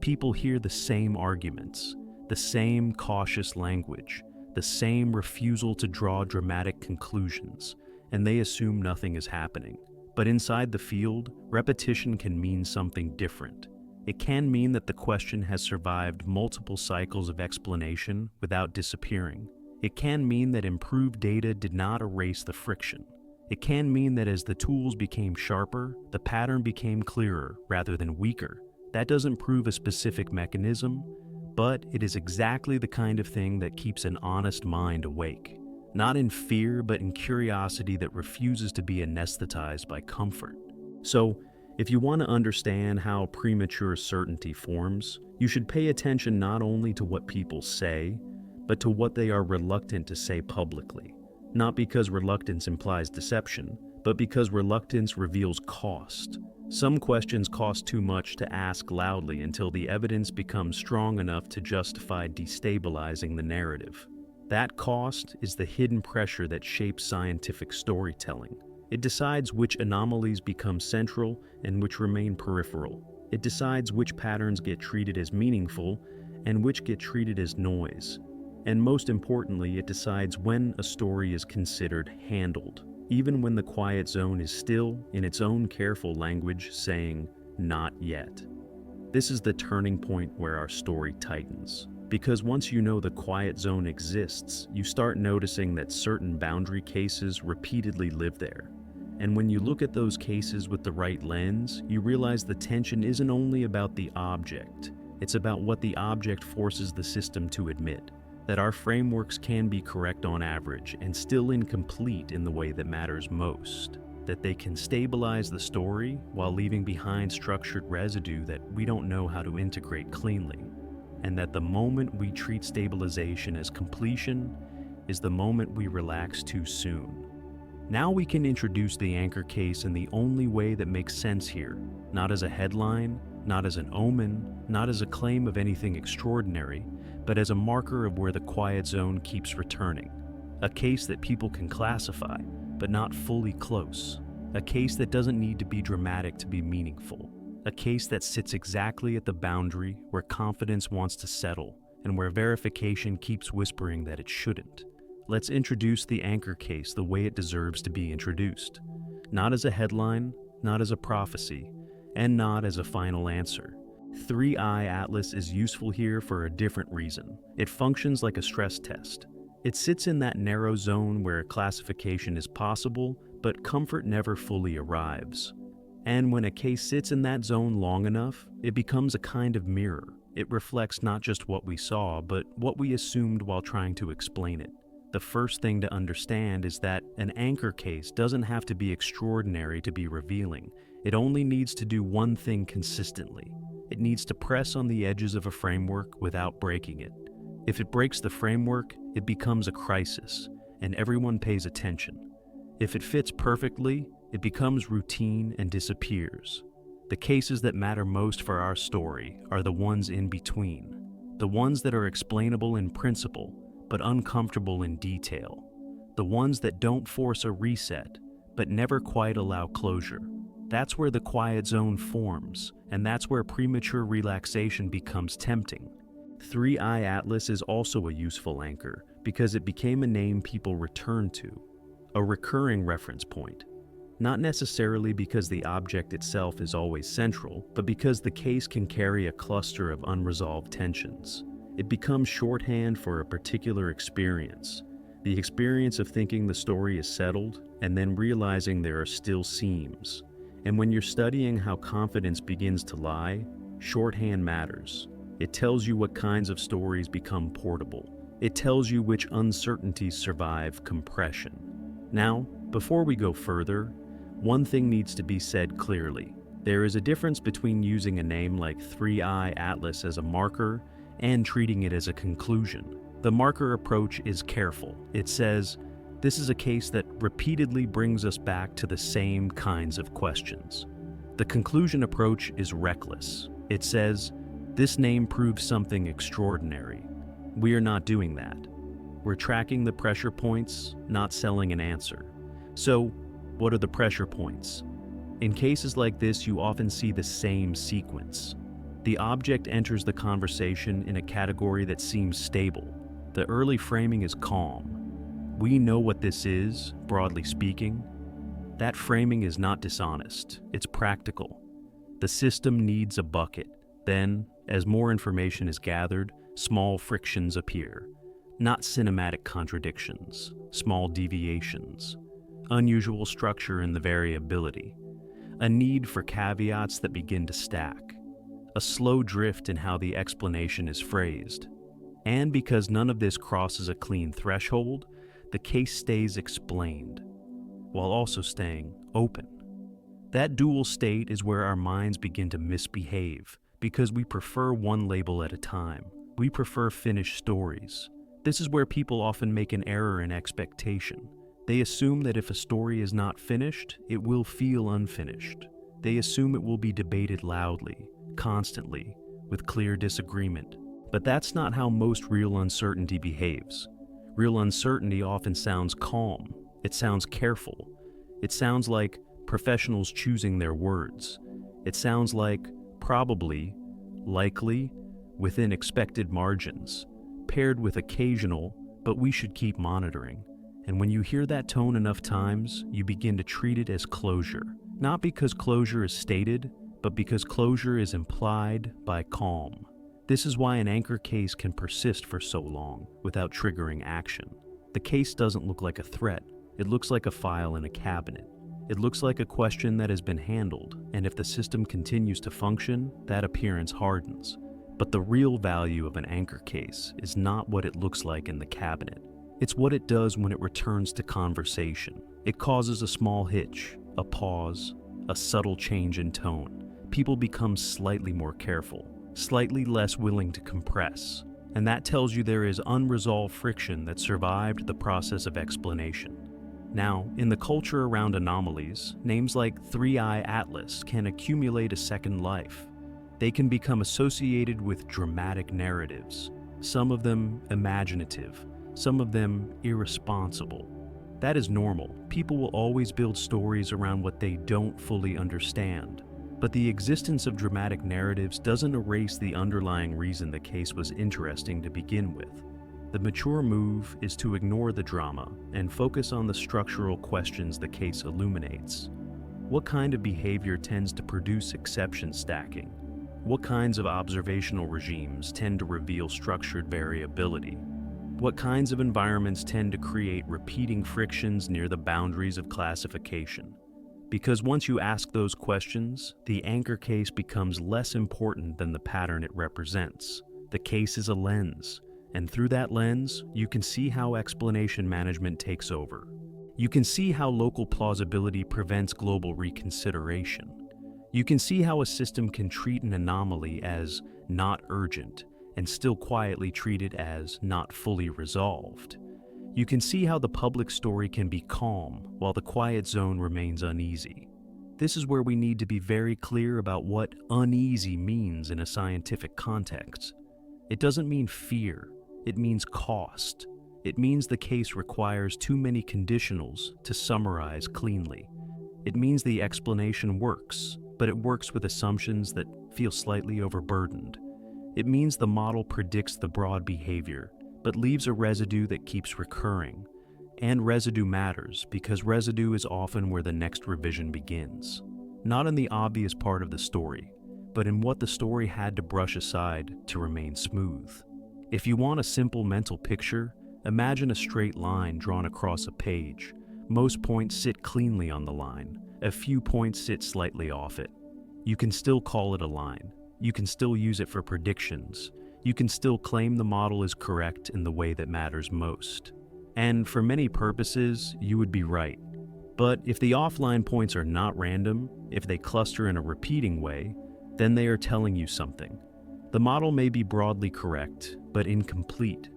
People hear the same arguments, the same cautious language, the same refusal to draw dramatic conclusions, and they assume nothing is happening. But inside the field, repetition can mean something different. It can mean that the question has survived multiple cycles of explanation without disappearing. It can mean that improved data did not erase the friction. It can mean that as the tools became sharper, the pattern became clearer rather than weaker. That doesn't prove a specific mechanism, but it is exactly the kind of thing that keeps an honest mind awake. Not in fear, but in curiosity that refuses to be anesthetized by comfort. So, if you want to understand how premature certainty forms, you should pay attention not only to what people say, but to what they are reluctant to say publicly. Not because reluctance implies deception, but because reluctance reveals cost. Some questions cost too much to ask loudly until the evidence becomes strong enough to justify destabilizing the narrative. That cost is the hidden pressure that shapes scientific storytelling. It decides which anomalies become central and which remain peripheral. It decides which patterns get treated as meaningful and which get treated as noise. And most importantly, it decides when a story is considered handled, even when the quiet zone is still, in its own careful language, saying, "Not yet." This is the turning point where our story tightens. Because once you know the quiet zone exists, you start noticing that certain boundary cases repeatedly live there. And when you look at those cases with the right lens, you realize the tension isn't only about the object, it's about what the object forces the system to admit. That our frameworks can be correct on average and still incomplete in the way that matters most. That they can stabilize the story while leaving behind structured residue that we don't know how to integrate cleanly. And that the moment we treat stabilization as completion is the moment we relax too soon. Now we can introduce the anchor case in the only way that makes sense here, not as a headline, not as an omen, not as a claim of anything extraordinary, but as a marker of where the quiet zone keeps returning. A case that people can classify, but not fully close. A case that doesn't need to be dramatic to be meaningful. A case that sits exactly at the boundary where confidence wants to settle and where verification keeps whispering that it shouldn't. Let's introduce the anchor case the way it deserves to be introduced. Not as a headline, not as a prophecy, and not as a final answer. 3i Atlas is useful here for a different reason. It functions like a stress test. It sits in that narrow zone where classification is possible, but comfort never fully arrives. And when a case sits in that zone long enough, it becomes a kind of mirror. It reflects not just what we saw, but what we assumed while trying to explain it. The first thing to understand is that an anchor case doesn't have to be extraordinary to be revealing. It only needs to do one thing consistently. It needs to press on the edges of a framework without breaking it. If it breaks the framework, it becomes a crisis, and everyone pays attention. If it fits perfectly, it becomes routine and disappears. The cases that matter most for our story are the ones in between, the ones that are explainable in principle, but uncomfortable in detail, the ones that don't force a reset, but never quite allow closure. That's where the quiet zone forms, and that's where premature relaxation becomes tempting. 3i Atlas is also a useful anchor because it became a name people return to, a recurring reference point. Not necessarily because the object itself is always central, but because the case can carry a cluster of unresolved tensions. It becomes shorthand for a particular experience, the experience of thinking the story is settled and then realizing there are still seams. And when you're studying how confidence begins to lie, shorthand matters. It tells you what kinds of stories become portable. It tells you which uncertainties survive compression. Now, before we go further, one thing needs to be said clearly. There is a difference between using a name like 3i Atlas as a marker and treating it as a conclusion. The marker approach is careful. It says, this is a case that repeatedly brings us back to the same kinds of questions. The conclusion approach is reckless. It says, this name proves something extraordinary. We are not doing that. We're tracking the pressure points, not selling an answer. So, what are the pressure points? In cases like this, you often see the same sequence. The object enters the conversation in a category that seems stable. The early framing is calm. We know what this is, broadly speaking. That framing is not dishonest. It's practical. The system needs a bucket. Then, as more information is gathered, small frictions appear. Not cinematic contradictions, small deviations. Unusual structure in the variability, a need for caveats that begin to stack, a slow drift in how the explanation is phrased. And because none of this crosses a clean threshold, the case stays explained, while also staying open. That dual state is where our minds begin to misbehave, because we prefer one label at a time. We prefer finished stories. This is where people often make an error in expectation. They assume that if a story is not finished, it will feel unfinished. They assume it will be debated loudly, constantly, with clear disagreement. But that's not how most real uncertainty behaves. Real uncertainty often sounds calm. It sounds careful. It sounds like professionals choosing their words. It sounds like probably, likely, within expected margins, paired with occasional, but we should keep monitoring. And when you hear that tone enough times, you begin to treat it as closure. Not because closure is stated, but because closure is implied by calm. This is why an anchor case can persist for so long without triggering action. The case doesn't look like a threat. It looks like a file in a cabinet. It looks like a question that has been handled, and if the system continues to function, that appearance hardens. But the real value of an anchor case is not what it looks like in the cabinet. It's what it does when it returns to conversation. It causes a small hitch, a pause, a subtle change in tone. People become slightly more careful, slightly less willing to compress, and that tells you there is unresolved friction that survived the process of explanation. Now, in the culture around anomalies, names like 3i Atlas can accumulate a second life. They can become associated with dramatic narratives, some of them imaginative, some of them irresponsible. That is normal. People will always build stories around what they don't fully understand. But the existence of dramatic narratives doesn't erase the underlying reason the case was interesting to begin with. The mature move is to ignore the drama and focus on the structural questions the case illuminates. What kind of behavior tends to produce exception stacking? What kinds of observational regimes tend to reveal structured variability? What kinds of environments tend to create repeating frictions near the boundaries of classification? Because once you ask those questions, the anchor case becomes less important than the pattern it represents. The case is a lens, and through that lens, you can see how explanation management takes over. You can see how local plausibility prevents global reconsideration. You can see how a system can treat an anomaly as not urgent and still quietly treat it as not fully resolved. You can see how the public story can be calm while the quiet zone remains uneasy. This is where we need to be very clear about what uneasy means in a scientific context. It doesn't mean fear, it means cost. It means the case requires too many conditionals to summarize cleanly. It means the explanation works, but it works with assumptions that feel slightly overburdened. It means the model predicts the broad behavior, but leaves a residue that keeps recurring. And residue matters because residue is often where the next revision begins. Not in the obvious part of the story, but in what the story had to brush aside to remain smooth. If you want a simple mental picture, imagine a straight line drawn across a page. Most points sit cleanly on the line. A few points sit slightly off it. You can still call it a line. You can still use it for predictions. You can still claim the model is correct in the way that matters most. And for many purposes, you would be right. But if the offline points are not random, if they cluster in a repeating way, then they are telling you something. The model may be broadly correct, but incomplete.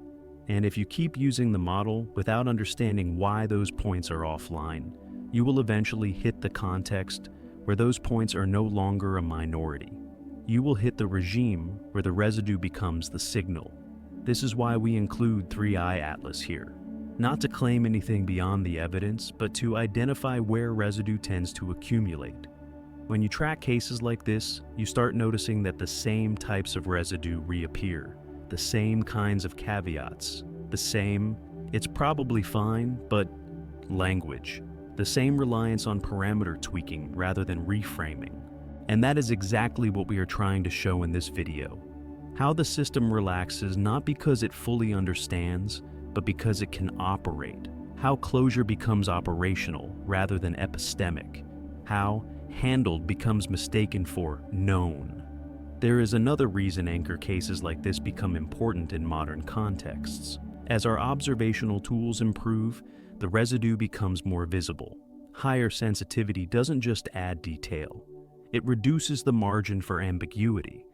And if you keep using the model without understanding why those points are offline, you will eventually hit the context where those points are no longer a minority. You will hit the regime where the residue becomes the signal. This is why we include 3i Atlas here. Not to claim anything beyond the evidence, but to identify where residue tends to accumulate. When you track cases like this, you start noticing that the same types of residue reappear, the same kinds of caveats, the same, it's probably fine, but language, the same reliance on parameter tweaking rather than reframing. And that is exactly what we are trying to show in this video. How the system relaxes not because it fully understands, but because it can operate. How closure becomes operational rather than epistemic. How handled becomes mistaken for known. There is another reason anchor cases like this become important in modern contexts. As our observational tools improve, the residue becomes more visible. Higher sensitivity doesn't just add detail. It reduces the margin for ambiguity.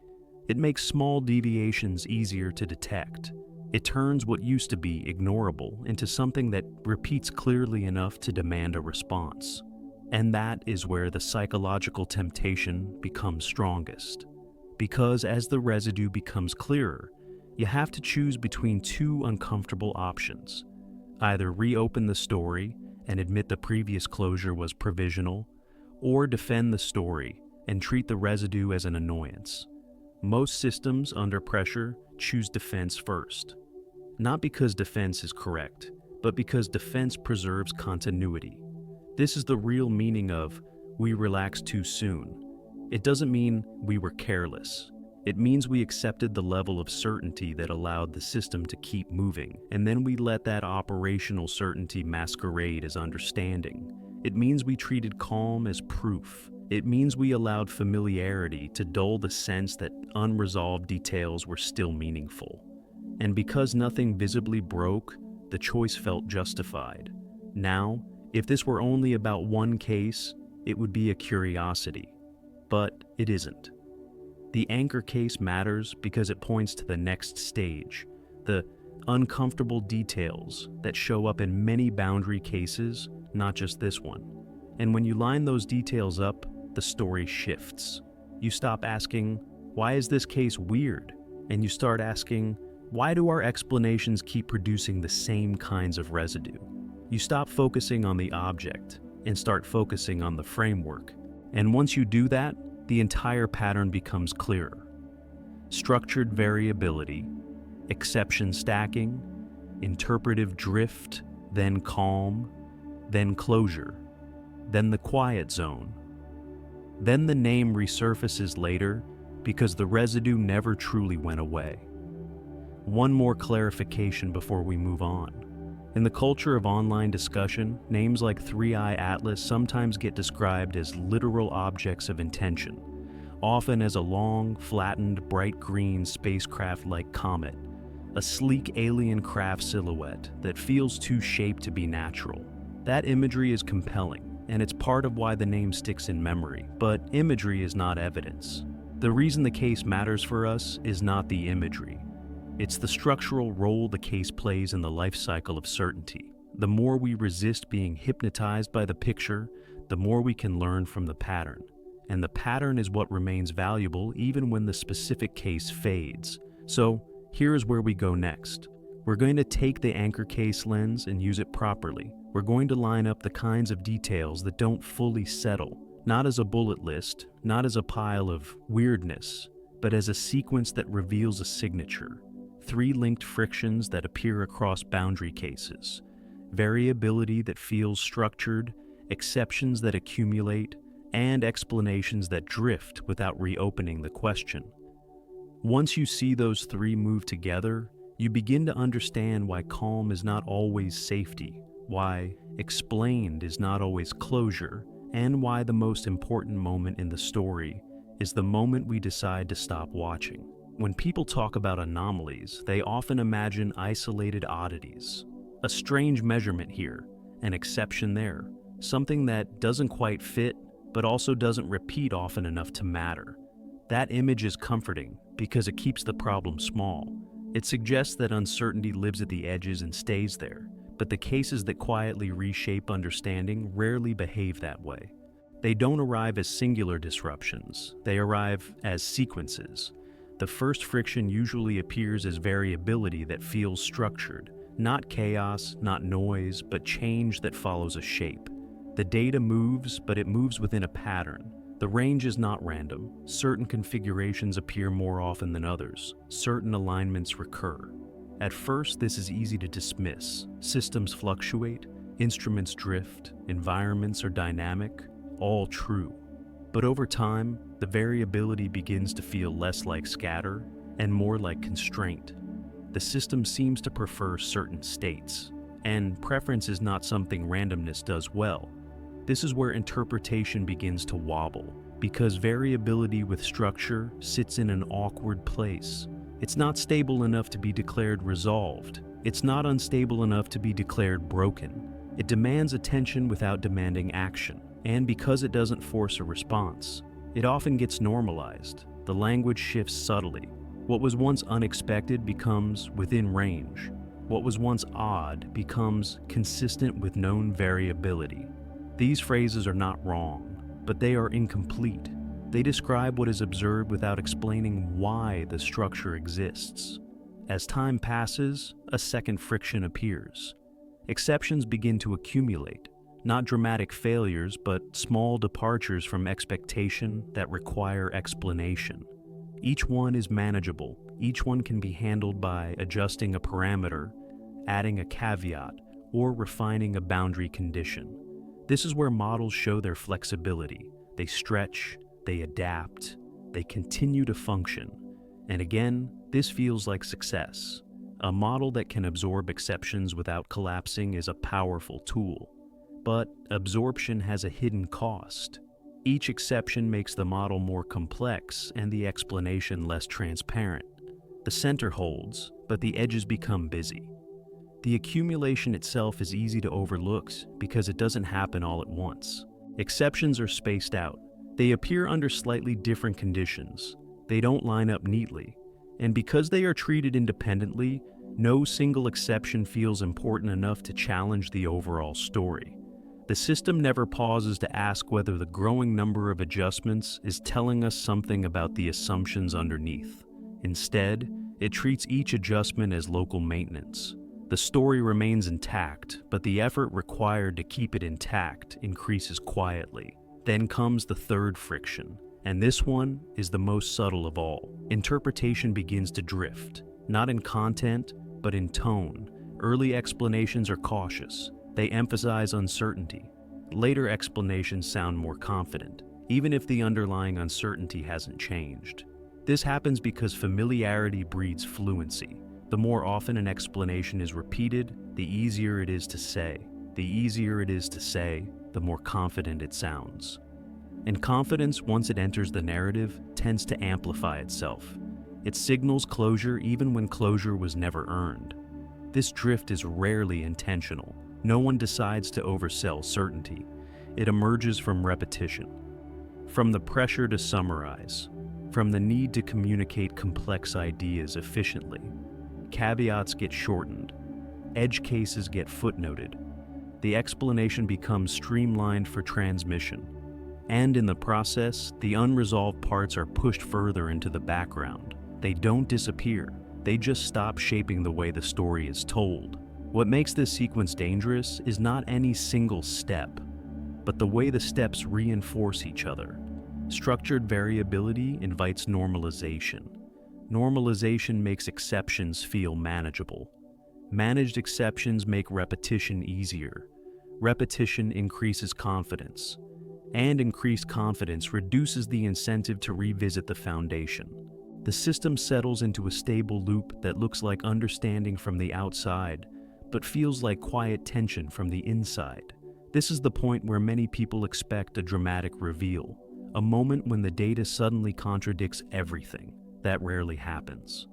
It makes small deviations easier to detect. It turns what used to be ignorable into something that repeats clearly enough to demand a response. And that is where the psychological temptation becomes strongest. Because as the residue becomes clearer, you have to choose between two uncomfortable options. Either reopen the story and admit the previous closure was provisional, or defend the story and treat the residue as an annoyance. Most systems under pressure choose defense first. Not because defense is correct, but because defense preserves continuity. This is the real meaning of "we relaxed too soon." It doesn't mean we were careless. It means we accepted the level of certainty that allowed the system to keep moving, and then we let that operational certainty masquerade as understanding. It means we treated calm as proof. It means we allowed familiarity to dull the sense that unresolved details were still meaningful. And because nothing visibly broke, the choice felt justified. Now, if this were only about one case, it would be a curiosity. But it isn't. The anchor case matters because it points to the next stage, the uncomfortable details that show up in many boundary cases, not just this one. And when you line those details up, the story shifts. You stop asking, "Why is this case weird?" And you start asking, "Why do our explanations keep producing the same kinds of residue?" You stop focusing on the object and start focusing on the framework. And once you do that, the entire pattern becomes clearer. Structured variability, exception stacking, interpretive drift, then calm, then closure, then the quiet zone. Then the name resurfaces later because the residue never truly went away. One more clarification before we move on. In the culture of online discussion, names like 3i Atlas sometimes get described as literal objects of intention, often as a long, flattened, bright green spacecraft-like comet, a sleek alien craft silhouette that feels too shaped to be natural. That imagery is compelling, and it's part of why the name sticks in memory, but imagery is not evidence. The reason the case matters for us is not the imagery. It's the structural role the case plays in the life cycle of certainty. The more we resist being hypnotized by the picture, the more we can learn from the pattern. And the pattern is what remains valuable even when the specific case fades. So, here's where we go next. We're going to take the anchor case lens and use it properly. We're going to line up the kinds of details that don't fully settle, not as a bullet list, not as a pile of weirdness, but as a sequence that reveals a signature. 3 linked frictions that appear across boundary cases, variability that feels structured, exceptions that accumulate, and explanations that drift without reopening the question. Once you see those 3 move together, you begin to understand why calm is not always safety, why explained is not always closure, and why the most important moment in the story is the moment we decide to stop watching. When people talk about anomalies, they often imagine isolated oddities. A strange measurement here, an exception there, something that doesn't quite fit, but also doesn't repeat often enough to matter. That image is comforting because it keeps the problem small. It suggests that uncertainty lives at the edges and stays there, but the cases that quietly reshape understanding rarely behave that way. They don't arrive as singular disruptions, they arrive as sequences. The first friction usually appears as variability that feels structured, not chaos, not noise, but change that follows a shape. The data moves, but it moves within a pattern. The range is not random. Certain configurations appear more often than others. Certain alignments recur. At first, this is easy to dismiss. Systems fluctuate, instruments drift, environments are dynamic, all true. But over time, the variability begins to feel less like scatter and more like constraint. The system seems to prefer certain states, and preference is not something randomness does well. This is where interpretation begins to wobble, because variability with structure sits in an awkward place. It's not stable enough to be declared resolved. It's not unstable enough to be declared broken. It demands attention without demanding action. And because it doesn't force a response, it often gets normalized. The language shifts subtly. What was once unexpected becomes within range. What was once odd becomes consistent with known variability. These phrases are not wrong, but they are incomplete. They describe what is observed without explaining why the structure exists. As time passes, a second friction appears. Exceptions begin to accumulate. Not dramatic failures, but small departures from expectation that require explanation. Each one is manageable. Each one can be handled by adjusting a parameter, adding a caveat, or refining a boundary condition. This is where models show their flexibility. They stretch, they adapt, they continue to function. And again, this feels like success. A model that can absorb exceptions without collapsing is a powerful tool. But absorption has a hidden cost. Each exception makes the model more complex and the explanation less transparent. The center holds, but the edges become busy. The accumulation itself is easy to overlook because it doesn't happen all at once. Exceptions are spaced out. They appear under slightly different conditions. They don't line up neatly. And because they are treated independently, no single exception feels important enough to challenge the overall story. The system never pauses to ask whether the growing number of adjustments is telling us something about the assumptions underneath. Instead, it treats each adjustment as local maintenance. The story remains intact, but the effort required to keep it intact increases quietly. Then comes the third friction, and this one is the most subtle of all. Interpretation begins to drift, not in content, but in tone. Early explanations are cautious. They emphasize uncertainty. Later explanations sound more confident, even if the underlying uncertainty hasn't changed. This happens because familiarity breeds fluency. The more often an explanation is repeated, the easier it is to say. The easier it is to say, the more confident it sounds. And confidence, once it enters the narrative, tends to amplify itself. It signals closure even when closure was never earned. This drift is rarely intentional. No one decides to oversell certainty. It emerges from repetition, from the pressure to summarize, from the need to communicate complex ideas efficiently. Caveats get shortened. Edge cases get footnoted. The explanation becomes streamlined for transmission. And in the process, the unresolved parts are pushed further into the background. They don't disappear. They just stop shaping the way the story is told. What makes this sequence dangerous is not any single step, but the way the steps reinforce each other. Structured variability invites normalization. Normalization makes exceptions feel manageable. Managed exceptions make repetition easier. Repetition increases confidence, and increased confidence reduces the incentive to revisit the foundation. The system settles into a stable loop that looks like understanding from the outside, but feels like quiet tension from the inside. This is the point where many people expect a dramatic reveal, a moment when the data suddenly contradicts everything. That rarely happens.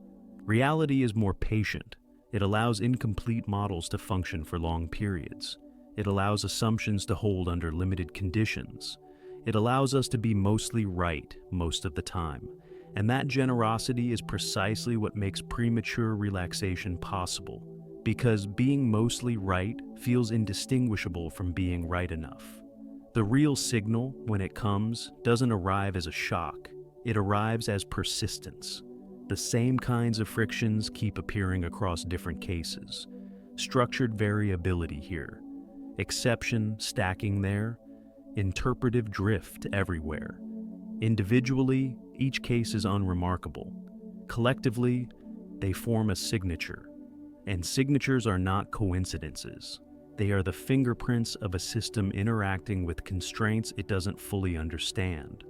Reality is more patient. It allows incomplete models to function for long periods. It allows assumptions to hold under limited conditions. It allows us to be mostly right most of the time. And that generosity is precisely what makes premature relaxation possible. Because being mostly right feels indistinguishable from being right enough. The real signal, when it comes, doesn't arrive as a shock. It arrives as persistence. The same kinds of frictions keep appearing across different cases. Structured variability here. Exception stacking there. Interpretive drift everywhere. Individually, each case is unremarkable. Collectively, they form a signature. And signatures are not coincidences. They are the fingerprints of a system interacting with constraints it doesn't fully understand.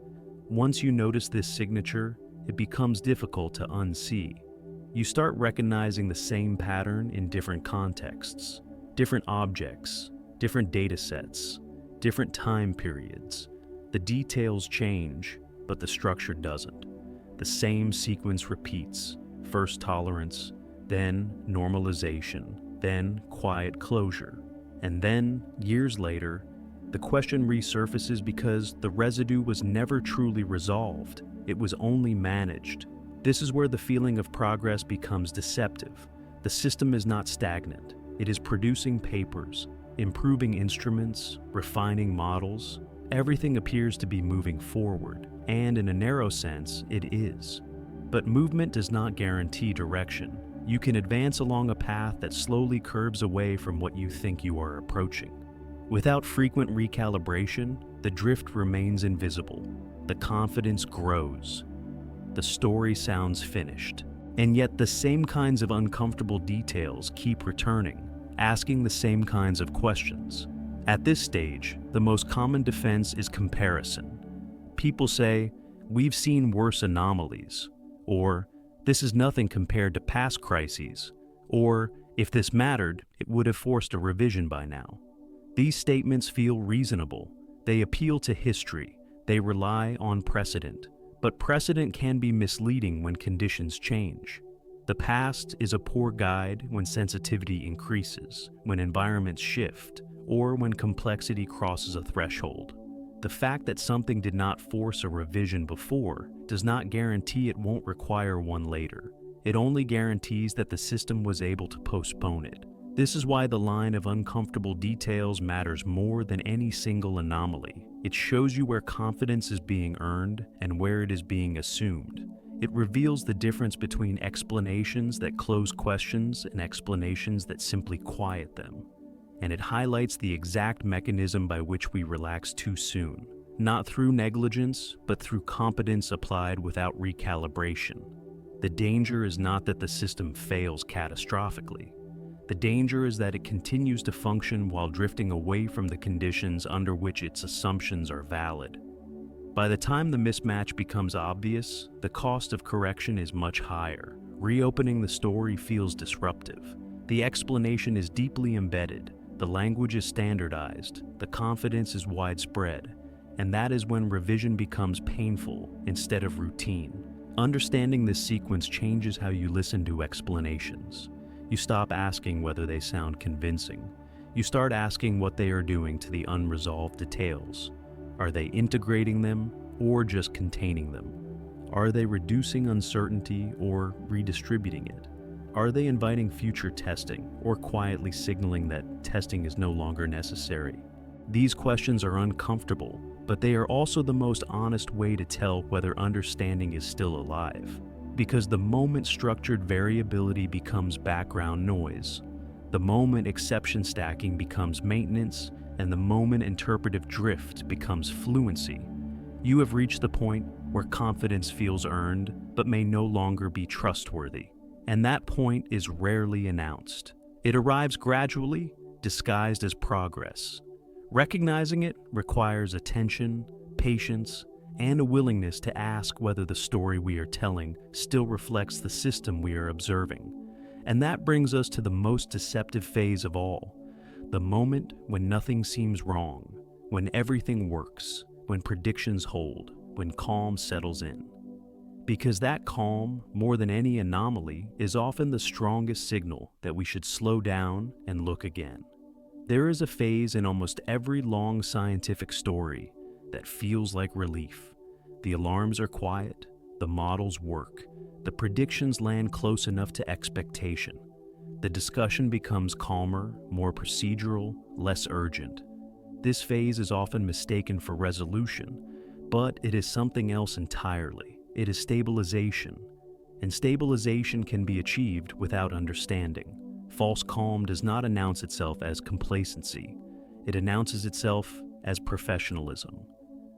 Once you notice this signature, it becomes difficult to unsee. You start recognizing the same pattern in different contexts, different objects, different data sets, different time periods. The details change, but the structure doesn't. The same sequence repeats, first tolerance, then normalization, then quiet closure. And then, years later, the question resurfaces because the residue was never truly resolved. It was only managed. This is where the feeling of progress becomes deceptive. The system is not stagnant. It is producing papers, improving instruments, refining models. Everything appears to be moving forward, and in a narrow sense, it is. But movement does not guarantee direction. You can advance along a path that slowly curves away from what you think you are approaching. Without frequent recalibration, the drift remains invisible. The confidence grows. the story sounds finished. And yet the same kinds of uncomfortable details keep returning, asking the same kinds of questions. At this stage, the most common defense is comparison. People say, "We've seen worse anomalies," or "This is nothing compared to past crises," or "If this mattered, it would have forced a revision by now." These statements feel reasonable. They appeal to history. They rely on precedent. But precedent can be misleading when conditions change. The past is a poor guide when sensitivity increases, when environments shift, or when complexity crosses a threshold. The fact that something did not force a revision before does not guarantee it won't require one later. It only guarantees that the system was able to postpone it. This is why the line of uncomfortable details matters more than any single anomaly. It shows you where confidence is being earned and where it is being assumed. It reveals the difference between explanations that close questions and explanations that simply quiet them. And it highlights the exact mechanism by which we relax too soon, not through negligence, but through competence applied without recalibration. The danger is not that the system fails catastrophically. The danger is that it continues to function while drifting away from the conditions under which its assumptions are valid. By the time the mismatch becomes obvious, the cost of correction is much higher. Reopening the story feels disruptive. The explanation is deeply embedded, the language is standardized, the confidence is widespread, and that is when revision becomes painful instead of routine. Understanding this sequence changes how you listen to explanations. You stop asking whether they sound convincing. You start asking what they are doing to the unresolved details. Are they integrating them or just containing them? Are they reducing uncertainty or redistributing it? Are they inviting future testing or quietly signaling that testing is no longer necessary? These questions are uncomfortable, but they are also the most honest way to tell whether understanding is still alive. Because the moment structured variability becomes background noise, the moment exception stacking becomes maintenance, and the moment interpretive drift becomes fluency, you have reached the point where confidence feels earned but may no longer be trustworthy. And that point is rarely announced. It arrives gradually, disguised as progress. Recognizing it requires attention, patience, and a willingness to ask whether the story we are telling still reflects the system we are observing. And that brings us to the most deceptive phase of all, the moment when nothing seems wrong, when everything works, when predictions hold, when calm settles in. Because that calm, more than any anomaly, is often the strongest signal that we should slow down and look again. There is a phase in almost every long scientific story that feels like relief. The alarms are quiet, the models work, the predictions land close enough to expectation. The discussion becomes calmer, more procedural, less urgent. This phase is often mistaken for resolution, but it is something else entirely. It is stabilization, and stabilization can be achieved without understanding. False calm does not announce itself as complacency. It announces itself as professionalism.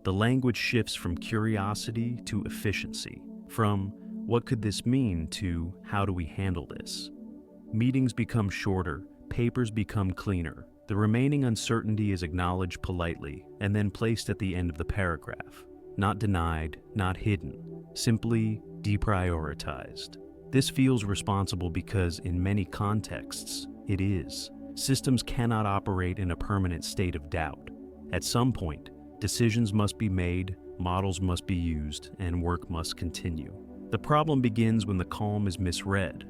The language shifts from curiosity to efficiency, from "what could this mean" to "how do we handle this?" Meetings become shorter, papers become cleaner. The remaining uncertainty is acknowledged politely and then placed at the end of the paragraph. Not denied, not hidden, simply deprioritized. This feels responsible because, in many contexts, it is. Systems cannot operate in a permanent state of doubt. At some point, decisions must be made, models must be used, and work must continue. The problem begins when the calm is misread,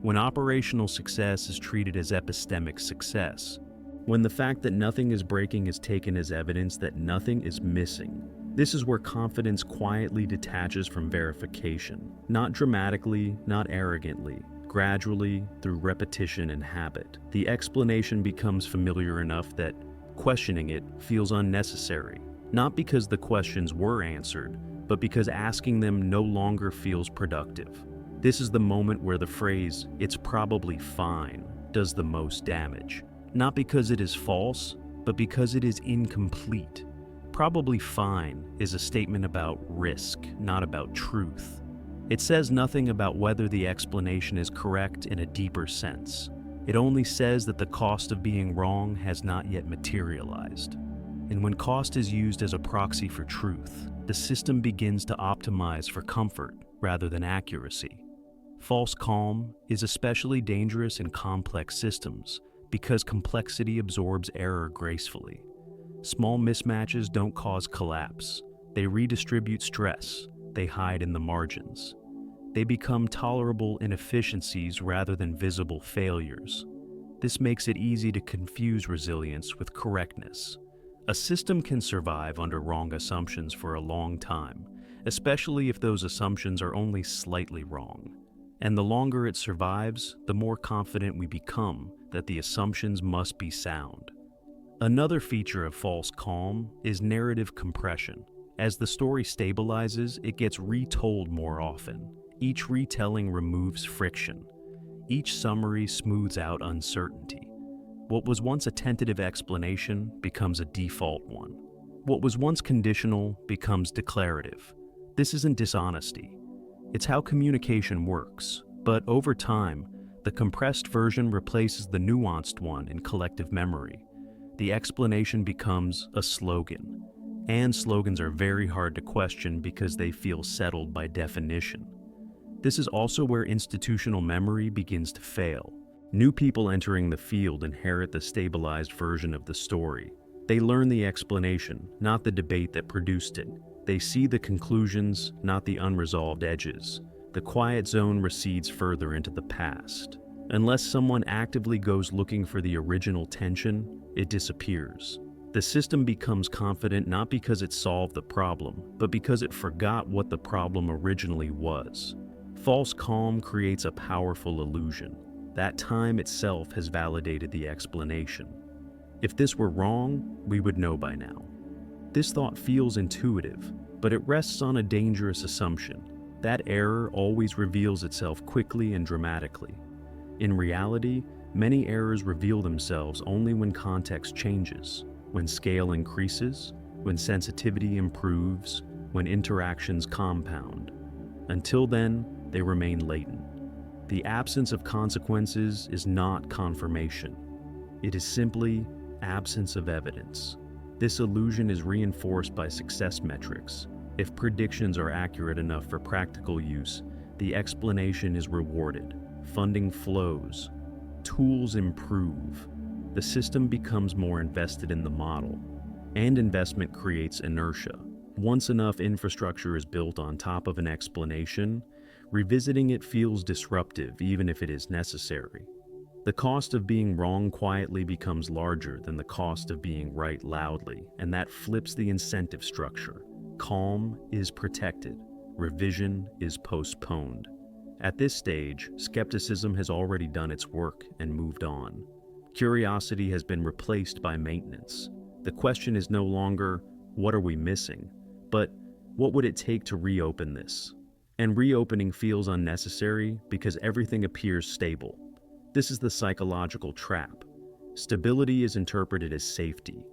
when operational success is treated as epistemic success, when the fact that nothing is breaking is taken as evidence that nothing is missing. This is where confidence quietly detaches from verification, not dramatically, not arrogantly, gradually through repetition and habit. The explanation becomes familiar enough that questioning it feels unnecessary, not because the questions were answered, but because asking them no longer feels productive. This is the moment where the phrase, "it's probably fine," does the most damage. Not because it is false, but because it is incomplete. Probably fine is a statement about risk, not about truth. It says nothing about whether the explanation is correct in a deeper sense. It only says that the cost of being wrong has not yet materialized. And when cost is used as a proxy for truth, the system begins to optimize for comfort rather than accuracy. False calm is especially dangerous in complex systems because complexity absorbs error gracefully. Small mismatches don't cause collapse. They redistribute stress. They hide in the margins. They become tolerable inefficiencies rather than visible failures. This makes it easy to confuse resilience with correctness. A system can survive under wrong assumptions for a long time, especially if those assumptions are only slightly wrong. And the longer it survives, the more confident we become that the assumptions must be sound. Another feature of false calm is narrative compression. As the story stabilizes, it gets retold more often. Each retelling removes friction. Each summary smooths out uncertainty. What was once a tentative explanation becomes a default one. What was once conditional becomes declarative. This isn't dishonesty. It's how communication works. But over time, the compressed version replaces the nuanced one in collective memory. The explanation becomes a slogan. And slogans are very hard to question because they feel settled by definition. This is also where institutional memory begins to fail. New people entering the field inherit the stabilized version of the story. They learn the explanation, not the debate that produced it. They see the conclusions, not the unresolved edges. The quiet zone recedes further into the past. Unless someone actively goes looking for the original tension, it disappears. The system becomes confident not because it solved the problem, but because it forgot what the problem originally was. False calm creates a powerful illusion. That time itself has validated the explanation. If this were wrong, we would know by now. This thought feels intuitive, but it rests on a dangerous assumption. That error always reveals itself quickly and dramatically. In reality, many errors reveal themselves only when context changes, when scale increases, when sensitivity improves, when interactions compound. Until then, they remain latent. The absence of consequences is not confirmation. It is simply absence of evidence. This illusion is reinforced by success metrics. If predictions are accurate enough for practical use, the explanation is rewarded. Funding flows. Tools improve. The system becomes more invested in the model. And investment creates inertia. Once enough infrastructure is built on top of an explanation, revisiting it feels disruptive even if it is necessary. The cost of being wrong quietly becomes larger than the cost of being right loudly, and that flips the incentive structure. Calm is protected. Revision is postponed. At this stage, skepticism has already done its work and moved on. Curiosity has been replaced by maintenance. The question is no longer, what are we missing? But what would it take to reopen this? And reopening feels unnecessary because everything appears stable. This is the psychological trap. Stability is interpreted as safety.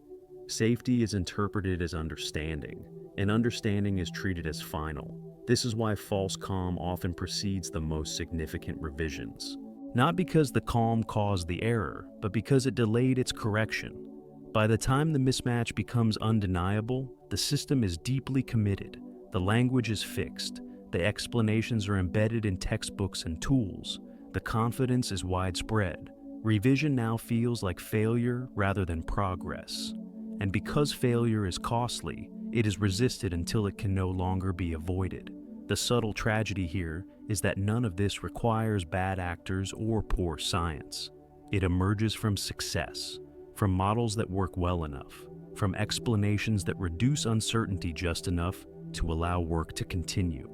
Safety is interpreted as understanding, and understanding is treated as final. This is why false calm often precedes the most significant revisions. Not because the calm caused the error, but because it delayed its correction. By the time the mismatch becomes undeniable, the system is deeply committed. The language is fixed. The explanations are embedded in textbooks and tools. The confidence is widespread. Revision now feels like failure rather than progress. And because failure is costly, it is resisted until it can no longer be avoided. The subtle tragedy here is that none of this requires bad actors or poor science. It emerges from success, from models that work well enough, from explanations that reduce uncertainty just enough to allow work to continue,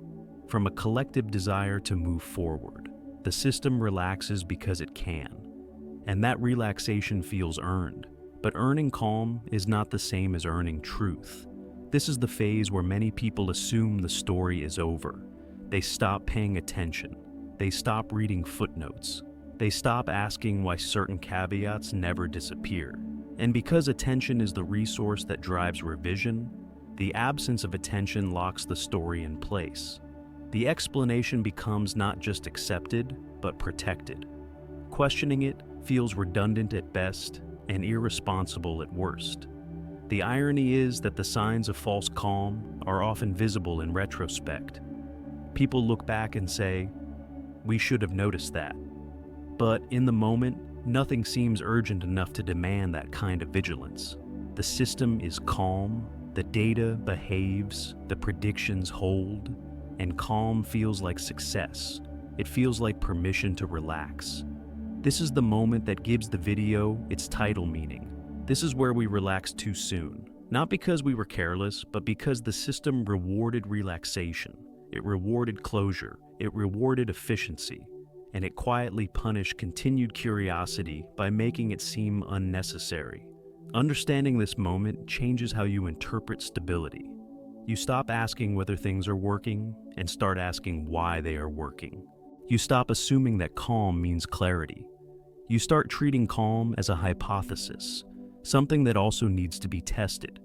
from a collective desire to move forward. The system relaxes because it can, and that relaxation feels earned. But earning calm is not the same as earning truth. This is the phase where many people assume the story is over. They stop paying attention. They stop reading footnotes. They stop asking why certain caveats never disappear. And because attention is the resource that drives revision, the absence of attention locks the story in place. The explanation becomes not just accepted, but protected. Questioning it feels redundant at best and irresponsible at worst. The irony is that the signs of false calm are often visible in retrospect. People look back and say, "We should have noticed that." But in the moment, nothing seems urgent enough to demand that kind of vigilance. The system is calm, the data behaves, the predictions hold, and calm feels like success. It feels like permission to relax. This is the moment that gives the video its title meaning. This is where we relax too soon. Not because we were careless, but because the system rewarded relaxation. It rewarded closure. It rewarded efficiency. And it quietly punished continued curiosity by making it seem unnecessary. Understanding this moment changes how you interpret stability. You stop asking whether things are working and start asking why they are working. You stop assuming that calm means clarity. You start treating calm as a hypothesis, something that also needs to be tested.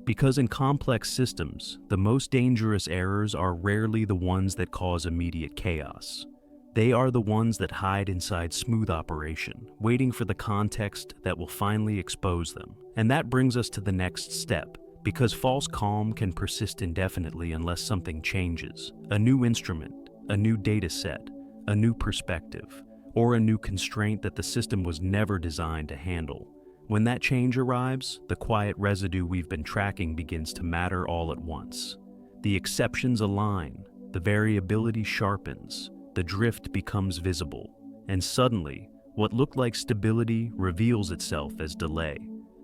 Because in complex systems, the most dangerous errors are rarely the ones that cause immediate chaos. They are the ones that hide inside smooth operation, waiting for the context that will finally expose them. And that brings us to the next step, because false calm can persist indefinitely unless something changes. A new instrument, a new data set, a new perspective, or a new constraint that the system was never designed to handle. When that change arrives, the quiet residue we've been tracking begins to matter all at once. The exceptions align, the variability sharpens, the drift becomes visible, and suddenly, what looked like stability reveals itself as delay.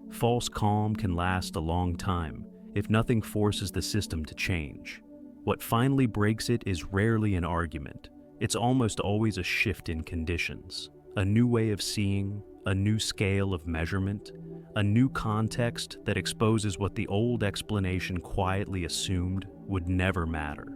False calm can last a long time if nothing forces the system to change. What finally breaks it is rarely an argument. It's almost always a shift in conditions, a new way of seeing, a new scale of measurement, a new context that exposes what the old explanation quietly assumed would never matter.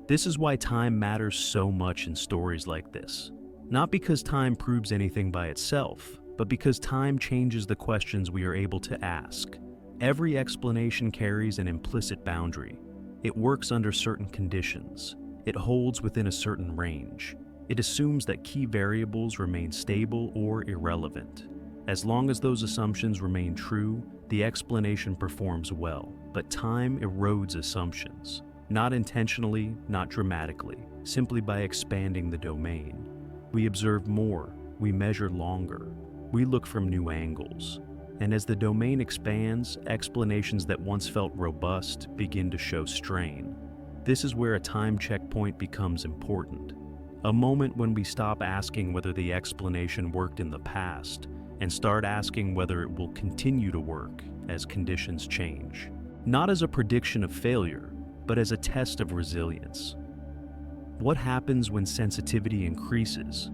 This is why time matters so much in stories like this. Not because time proves anything by itself, but because time changes the questions we are able to ask. Every explanation carries an implicit boundary. It works under certain conditions. It holds within a certain range. It assumes that key variables remain stable or irrelevant. As long as those assumptions remain true, the explanation performs well. But time erodes assumptions. Not intentionally, not dramatically, simply by expanding the domain. We observe more, we measure longer, we look from new angles. And as the domain expands, explanations that once felt robust begin to show strain. This is where a time checkpoint becomes important. A moment when we stop asking whether the explanation worked in the past and start asking whether it will continue to work as conditions change. Not as a prediction of failure, but as a test of resilience. What happens when sensitivity increases?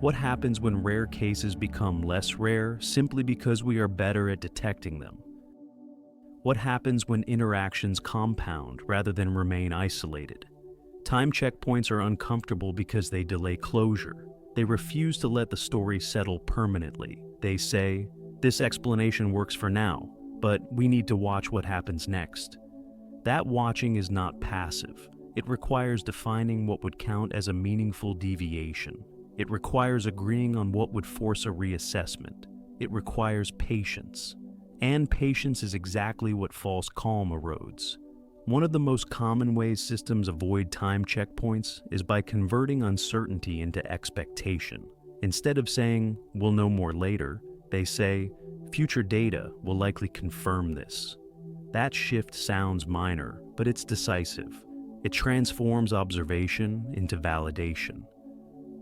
What happens when rare cases become less rare simply because we are better at detecting them? What happens when interactions compound rather than remain isolated? Time checkpoints are uncomfortable because they delay closure. They refuse to let the story settle permanently. They say, "This explanation works for now, but we need to watch what happens next." That watching is not passive. It requires defining what would count as a meaningful deviation. It requires agreeing on what would force a reassessment. It requires patience. And patience is exactly what false calm erodes. One of the most common ways systems avoid time checkpoints is by converting uncertainty into expectation. Instead of saying, "We'll know more later," they say, "Future data will likely confirm this." That shift sounds minor, but it's decisive. It transforms observation into validation.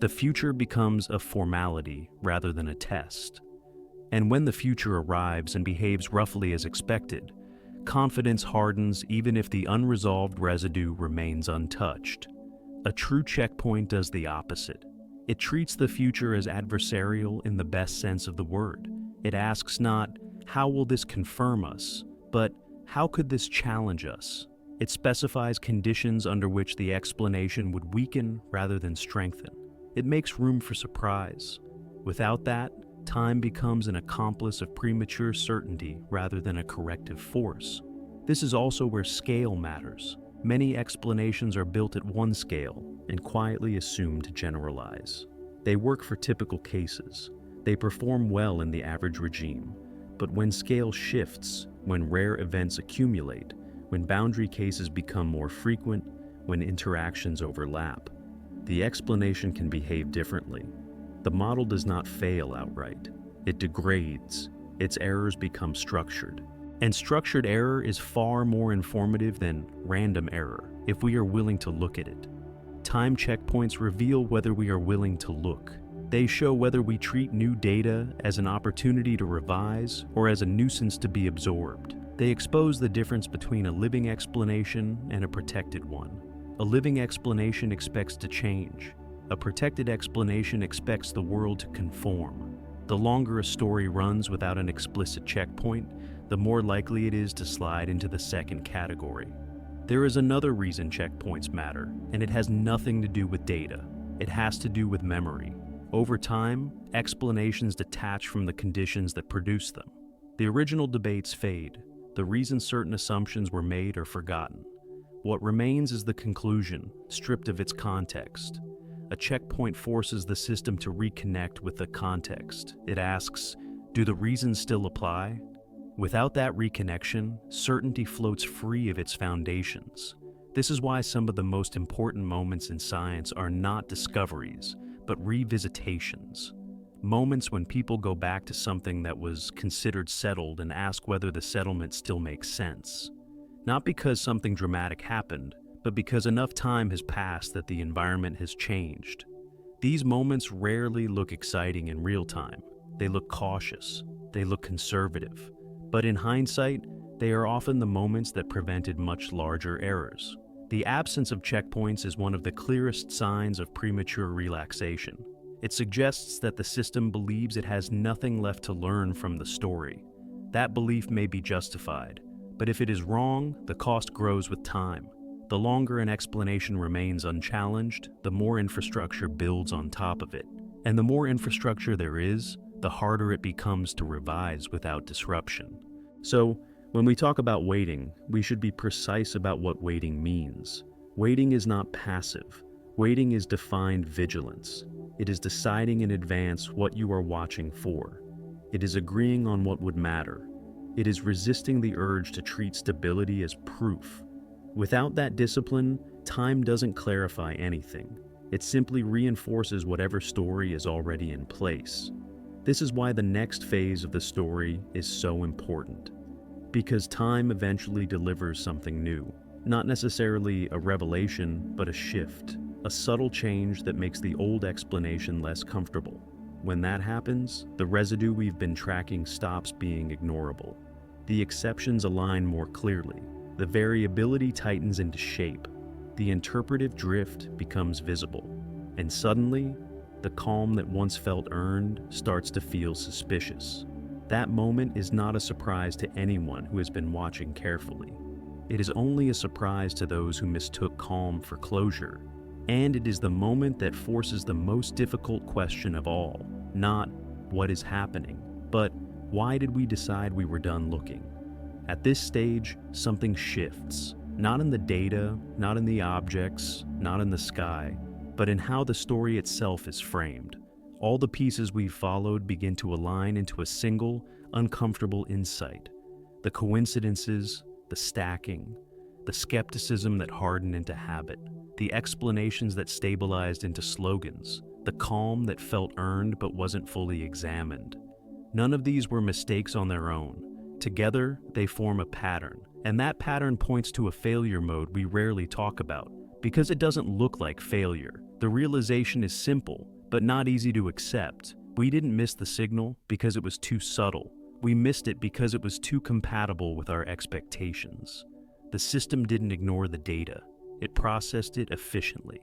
The future becomes a formality rather than a test. And when the future arrives and behaves roughly as expected, confidence hardens even if the unresolved residue remains untouched. A true checkpoint does the opposite. It treats the future as adversarial in the best sense of the word. It asks not, "How will this confirm us?" but "How could this challenge us?" It specifies conditions under which the explanation would weaken rather than strengthen. It makes room for surprise. Without that, time becomes an accomplice of premature certainty rather than a corrective force. This is also where scale matters. Many explanations are built at one scale and quietly assumed to generalize. They work for typical cases. They perform well in the average regime. But when scale shifts, when rare events accumulate, when boundary cases become more frequent, when interactions overlap, the explanation can behave differently. The model does not fail outright. It degrades. Its errors become structured. And structured error is far more informative than random error if we are willing to look at it. Time checkpoints reveal whether we are willing to look. They show whether we treat new data as an opportunity to revise or as a nuisance to be absorbed. They expose the difference between a living explanation and a protected one. A living explanation expects to change. A protected explanation expects the world to conform. The longer a story runs without an explicit checkpoint, the more likely it is to slide into the second category. There is another reason checkpoints matter, and it has nothing to do with data. It has to do with memory. Over time, explanations detach from the conditions that produce them. The original debates fade. The reasons certain assumptions were made are forgotten. What remains is the conclusion, stripped of its context. A checkpoint forces the system to reconnect with the context. It asks, do the reasons still apply? Without that reconnection, certainty floats free of its foundations. This is why some of the most important moments in science are not discoveries, but revisitations. Moments when people go back to something that was considered settled and ask whether the settlement still makes sense. Not because something dramatic happened, but because enough time has passed that the environment has changed. These moments rarely look exciting in real time. They look cautious. They look conservative. But in hindsight, they are often the moments that prevented much larger errors. The absence of checkpoints is one of the clearest signs of premature relaxation. It suggests that the system believes it has nothing left to learn from the story. That belief may be justified, but if it is wrong, the cost grows with time. The longer an explanation remains unchallenged, the more infrastructure builds on top of it. And the more infrastructure there is, the harder it becomes to revise without disruption. So, when we talk about waiting, we should be precise about what waiting means. Waiting is not passive. Waiting is defined vigilance. It is deciding in advance what you are watching for. It is agreeing on what would matter. It is resisting the urge to treat stability as proof. Without that discipline, time doesn't clarify anything. It simply reinforces whatever story is already in place. This is why the next phase of the story is so important. Because time eventually delivers something new. Not necessarily a revelation, but a shift. A subtle change that makes the old explanation less comfortable. When that happens, the residue we've been tracking stops being ignorable. The exceptions align more clearly. The variability tightens into shape. The interpretive drift becomes visible. And suddenly, the calm that once felt earned starts to feel suspicious. That moment is not a surprise to anyone who has been watching carefully. It is only a surprise to those who mistook calm for closure. And it is the moment that forces the most difficult question of all. Not, what is happening? But, why did we decide we were done looking? At this stage, something shifts. Not in the data, not in the objects, not in the sky, but in how the story itself is framed. All the pieces we've followed begin to align into a single, uncomfortable insight. The coincidences, the stacking, the skepticism that hardened into habit, the explanations that stabilized into slogans, the calm that felt earned but wasn't fully examined. None of these were mistakes on their own. Together, they form a pattern, and that pattern points to a failure mode we rarely talk about, because it doesn't look like failure. The realization is simple, but not easy to accept. We didn't miss the signal because it was too subtle. We missed it because it was too compatible with our expectations. The system didn't ignore the data. It processed it efficiently.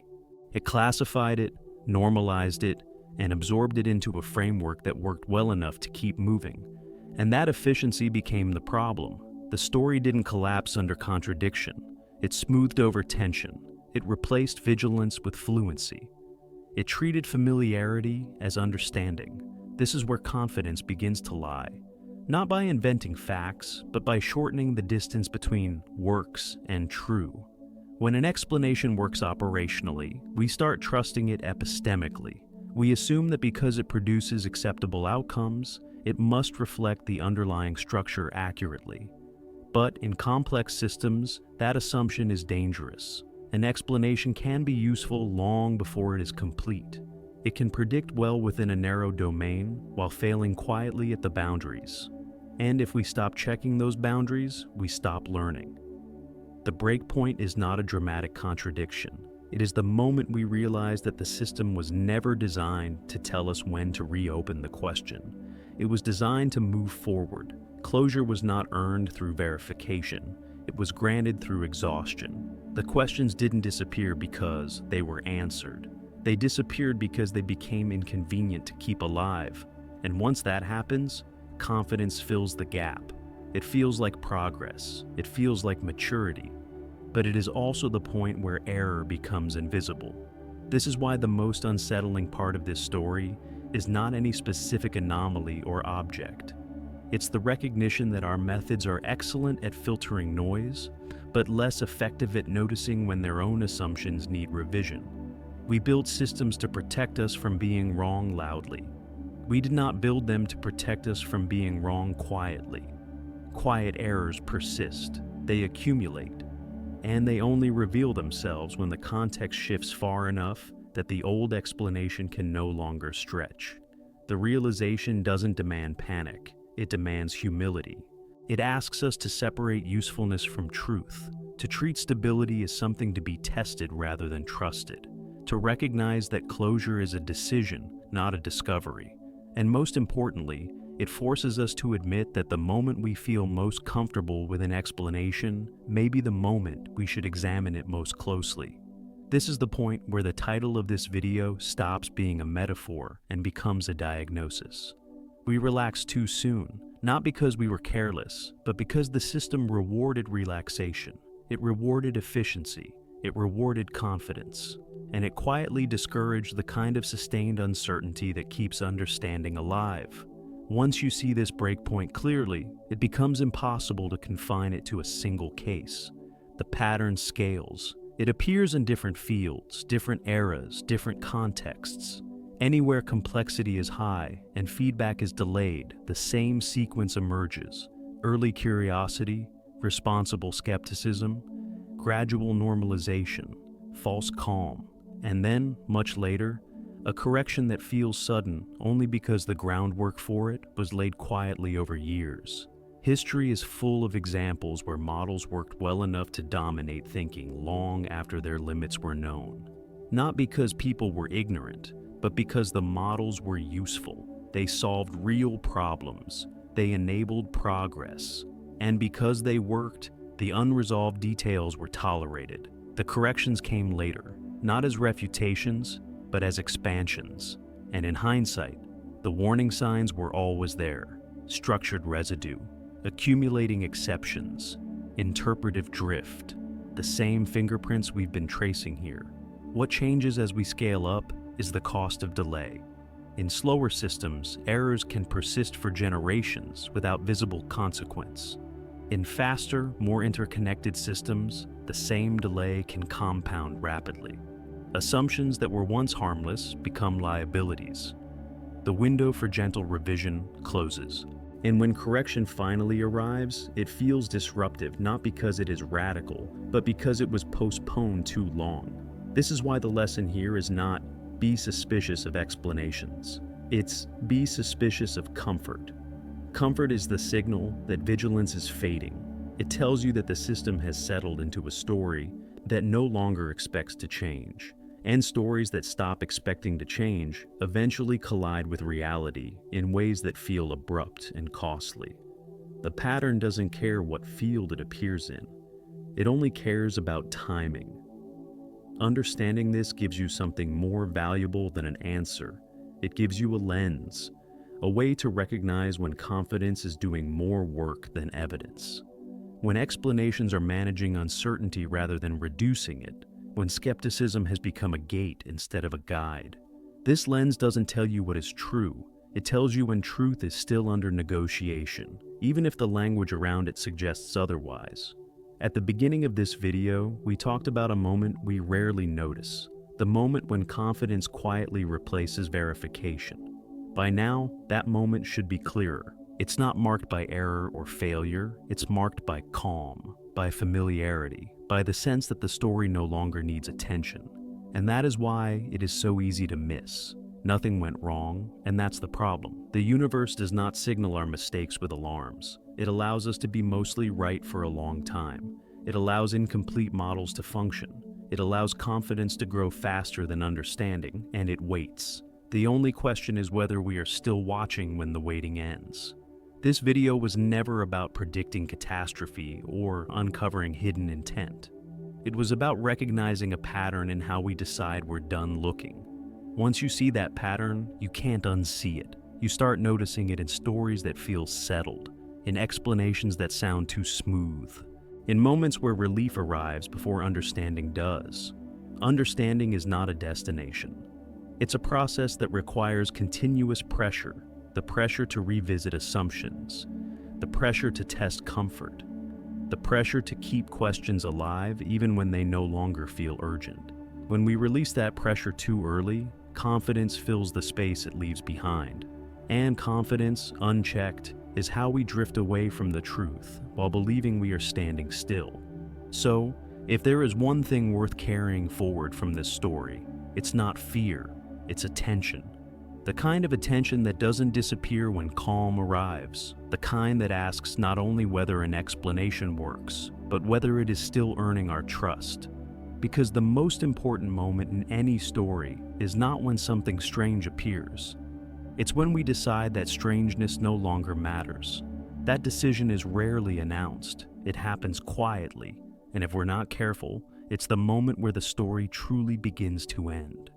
It classified it, normalized it, and absorbed it into a framework that worked well enough to keep moving. And that efficiency became the problem. The story didn't collapse under contradiction. It smoothed over tension. It replaced vigilance with fluency. It treated familiarity as understanding. This is where confidence begins to lie. Not by inventing facts, but by shortening the distance between works and true. When an explanation works operationally, we start trusting it epistemically. We assume that because it produces acceptable outcomes, it must reflect the underlying structure accurately. But in complex systems, that assumption is dangerous. An explanation can be useful long before it is complete. It can predict well within a narrow domain while failing quietly at the boundaries. And if we stop checking those boundaries, we stop learning. The breakpoint is not a dramatic contradiction. It is the moment we realize that the system was never designed to tell us when to reopen the question. It was designed to move forward. Closure was not earned through verification. It was granted through exhaustion. The questions didn't disappear because they were answered. They disappeared because they became inconvenient to keep alive. And once that happens, confidence fills the gap. It feels like progress. It feels like maturity. But it is also the point where error becomes invisible. This is why the most unsettling part of this story is not any specific anomaly or object. It's the recognition that our methods are excellent at filtering noise, but less effective at noticing when their own assumptions need revision. We build systems to protect us from being wrong loudly. We did not build them to protect us from being wrong quietly. Quiet errors persist, they accumulate, and they only reveal themselves when the context shifts far enough that the old explanation can no longer stretch. The realization doesn't demand panic, it demands humility. It asks us to separate usefulness from truth, to treat stability as something to be tested rather than trusted, to recognize that closure is a decision, not a discovery. And most importantly, it forces us to admit that the moment we feel most comfortable with an explanation may be the moment we should examine it most closely. This is the point where the title of this video stops being a metaphor and becomes a diagnosis. We relaxed too soon, not because we were careless, but because the system rewarded relaxation. It rewarded efficiency. It rewarded confidence. And it quietly discouraged the kind of sustained uncertainty that keeps understanding alive. Once you see this breakpoint clearly, it becomes impossible to confine it to a single case. The pattern scales. It appears in different fields, different eras, different contexts. Anywhere complexity is high and feedback is delayed, the same sequence emerges. Early curiosity, responsible skepticism, gradual normalization, false calm, and then, much later, a correction that feels sudden only because the groundwork for it was laid quietly over years. History is full of examples where models worked well enough to dominate thinking long after their limits were known. Not because people were ignorant, but because the models were useful. They solved real problems. They enabled progress. And because they worked, the unresolved details were tolerated. The corrections came later, not as refutations, but as expansions. And in hindsight, the warning signs were always there. Structured residue, accumulating exceptions, interpretive drift, the same fingerprints we've been tracing here. What changes as we scale up is the cost of delay. In slower systems, errors can persist for generations without visible consequence. In faster, more interconnected systems, the same delay can compound rapidly. Assumptions that were once harmless become liabilities. The window for gentle revision closes. And when correction finally arrives, it feels disruptive not because it is radical, but because it was postponed too long. This is why the lesson here is not be suspicious of explanations. It's be suspicious of comfort. Comfort is the signal that vigilance is fading. It tells you that the system has settled into a story that no longer expects to change. And stories that stop expecting to change eventually collide with reality in ways that feel abrupt and costly. The pattern doesn't care what field it appears in. It only cares about timing. Understanding this gives you something more valuable than an answer. It gives you a lens, a way to recognize when confidence is doing more work than evidence. When explanations are managing uncertainty rather than reducing it, when skepticism has become a gate instead of a guide. This lens doesn't tell you what is true. It tells you when truth is still under negotiation, even if the language around it suggests otherwise. At the beginning of this video, we talked about a moment we rarely notice, the moment when confidence quietly replaces verification. By now, that moment should be clearer. It's not marked by error or failure, it's marked by calm, by familiarity, by the sense that the story no longer needs attention. And that is why it is so easy to miss. Nothing went wrong, and that's the problem. The universe does not signal our mistakes with alarms. It allows us to be mostly right for a long time. It allows incomplete models to function. It allows confidence to grow faster than understanding, and it waits. The only question is whether we are still watching when the waiting ends. This video was never about predicting catastrophe or uncovering hidden intent. It was about recognizing a pattern in how we decide we're done looking. Once you see that pattern, you can't unsee it. You start noticing it in stories that feel settled, in explanations that sound too smooth, in moments where relief arrives before understanding does. Understanding is not a destination. It's a process that requires continuous pressure, the pressure to revisit assumptions, the pressure to test comfort, the pressure to keep questions alive even when they no longer feel urgent. When we release that pressure too early, confidence fills the space it leaves behind. And confidence, unchecked, is how we drift away from the truth while believing we are standing still. So, if there is one thing worth carrying forward from this story, it's not fear, it's attention. The kind of attention that doesn't disappear when calm arrives. The kind that asks not only whether an explanation works, but whether it is still earning our trust. Because the most important moment in any story is not when something strange appears. It's when we decide that strangeness no longer matters. That decision is rarely announced. It happens quietly, and if we're not careful, it's the moment where the story truly begins to end.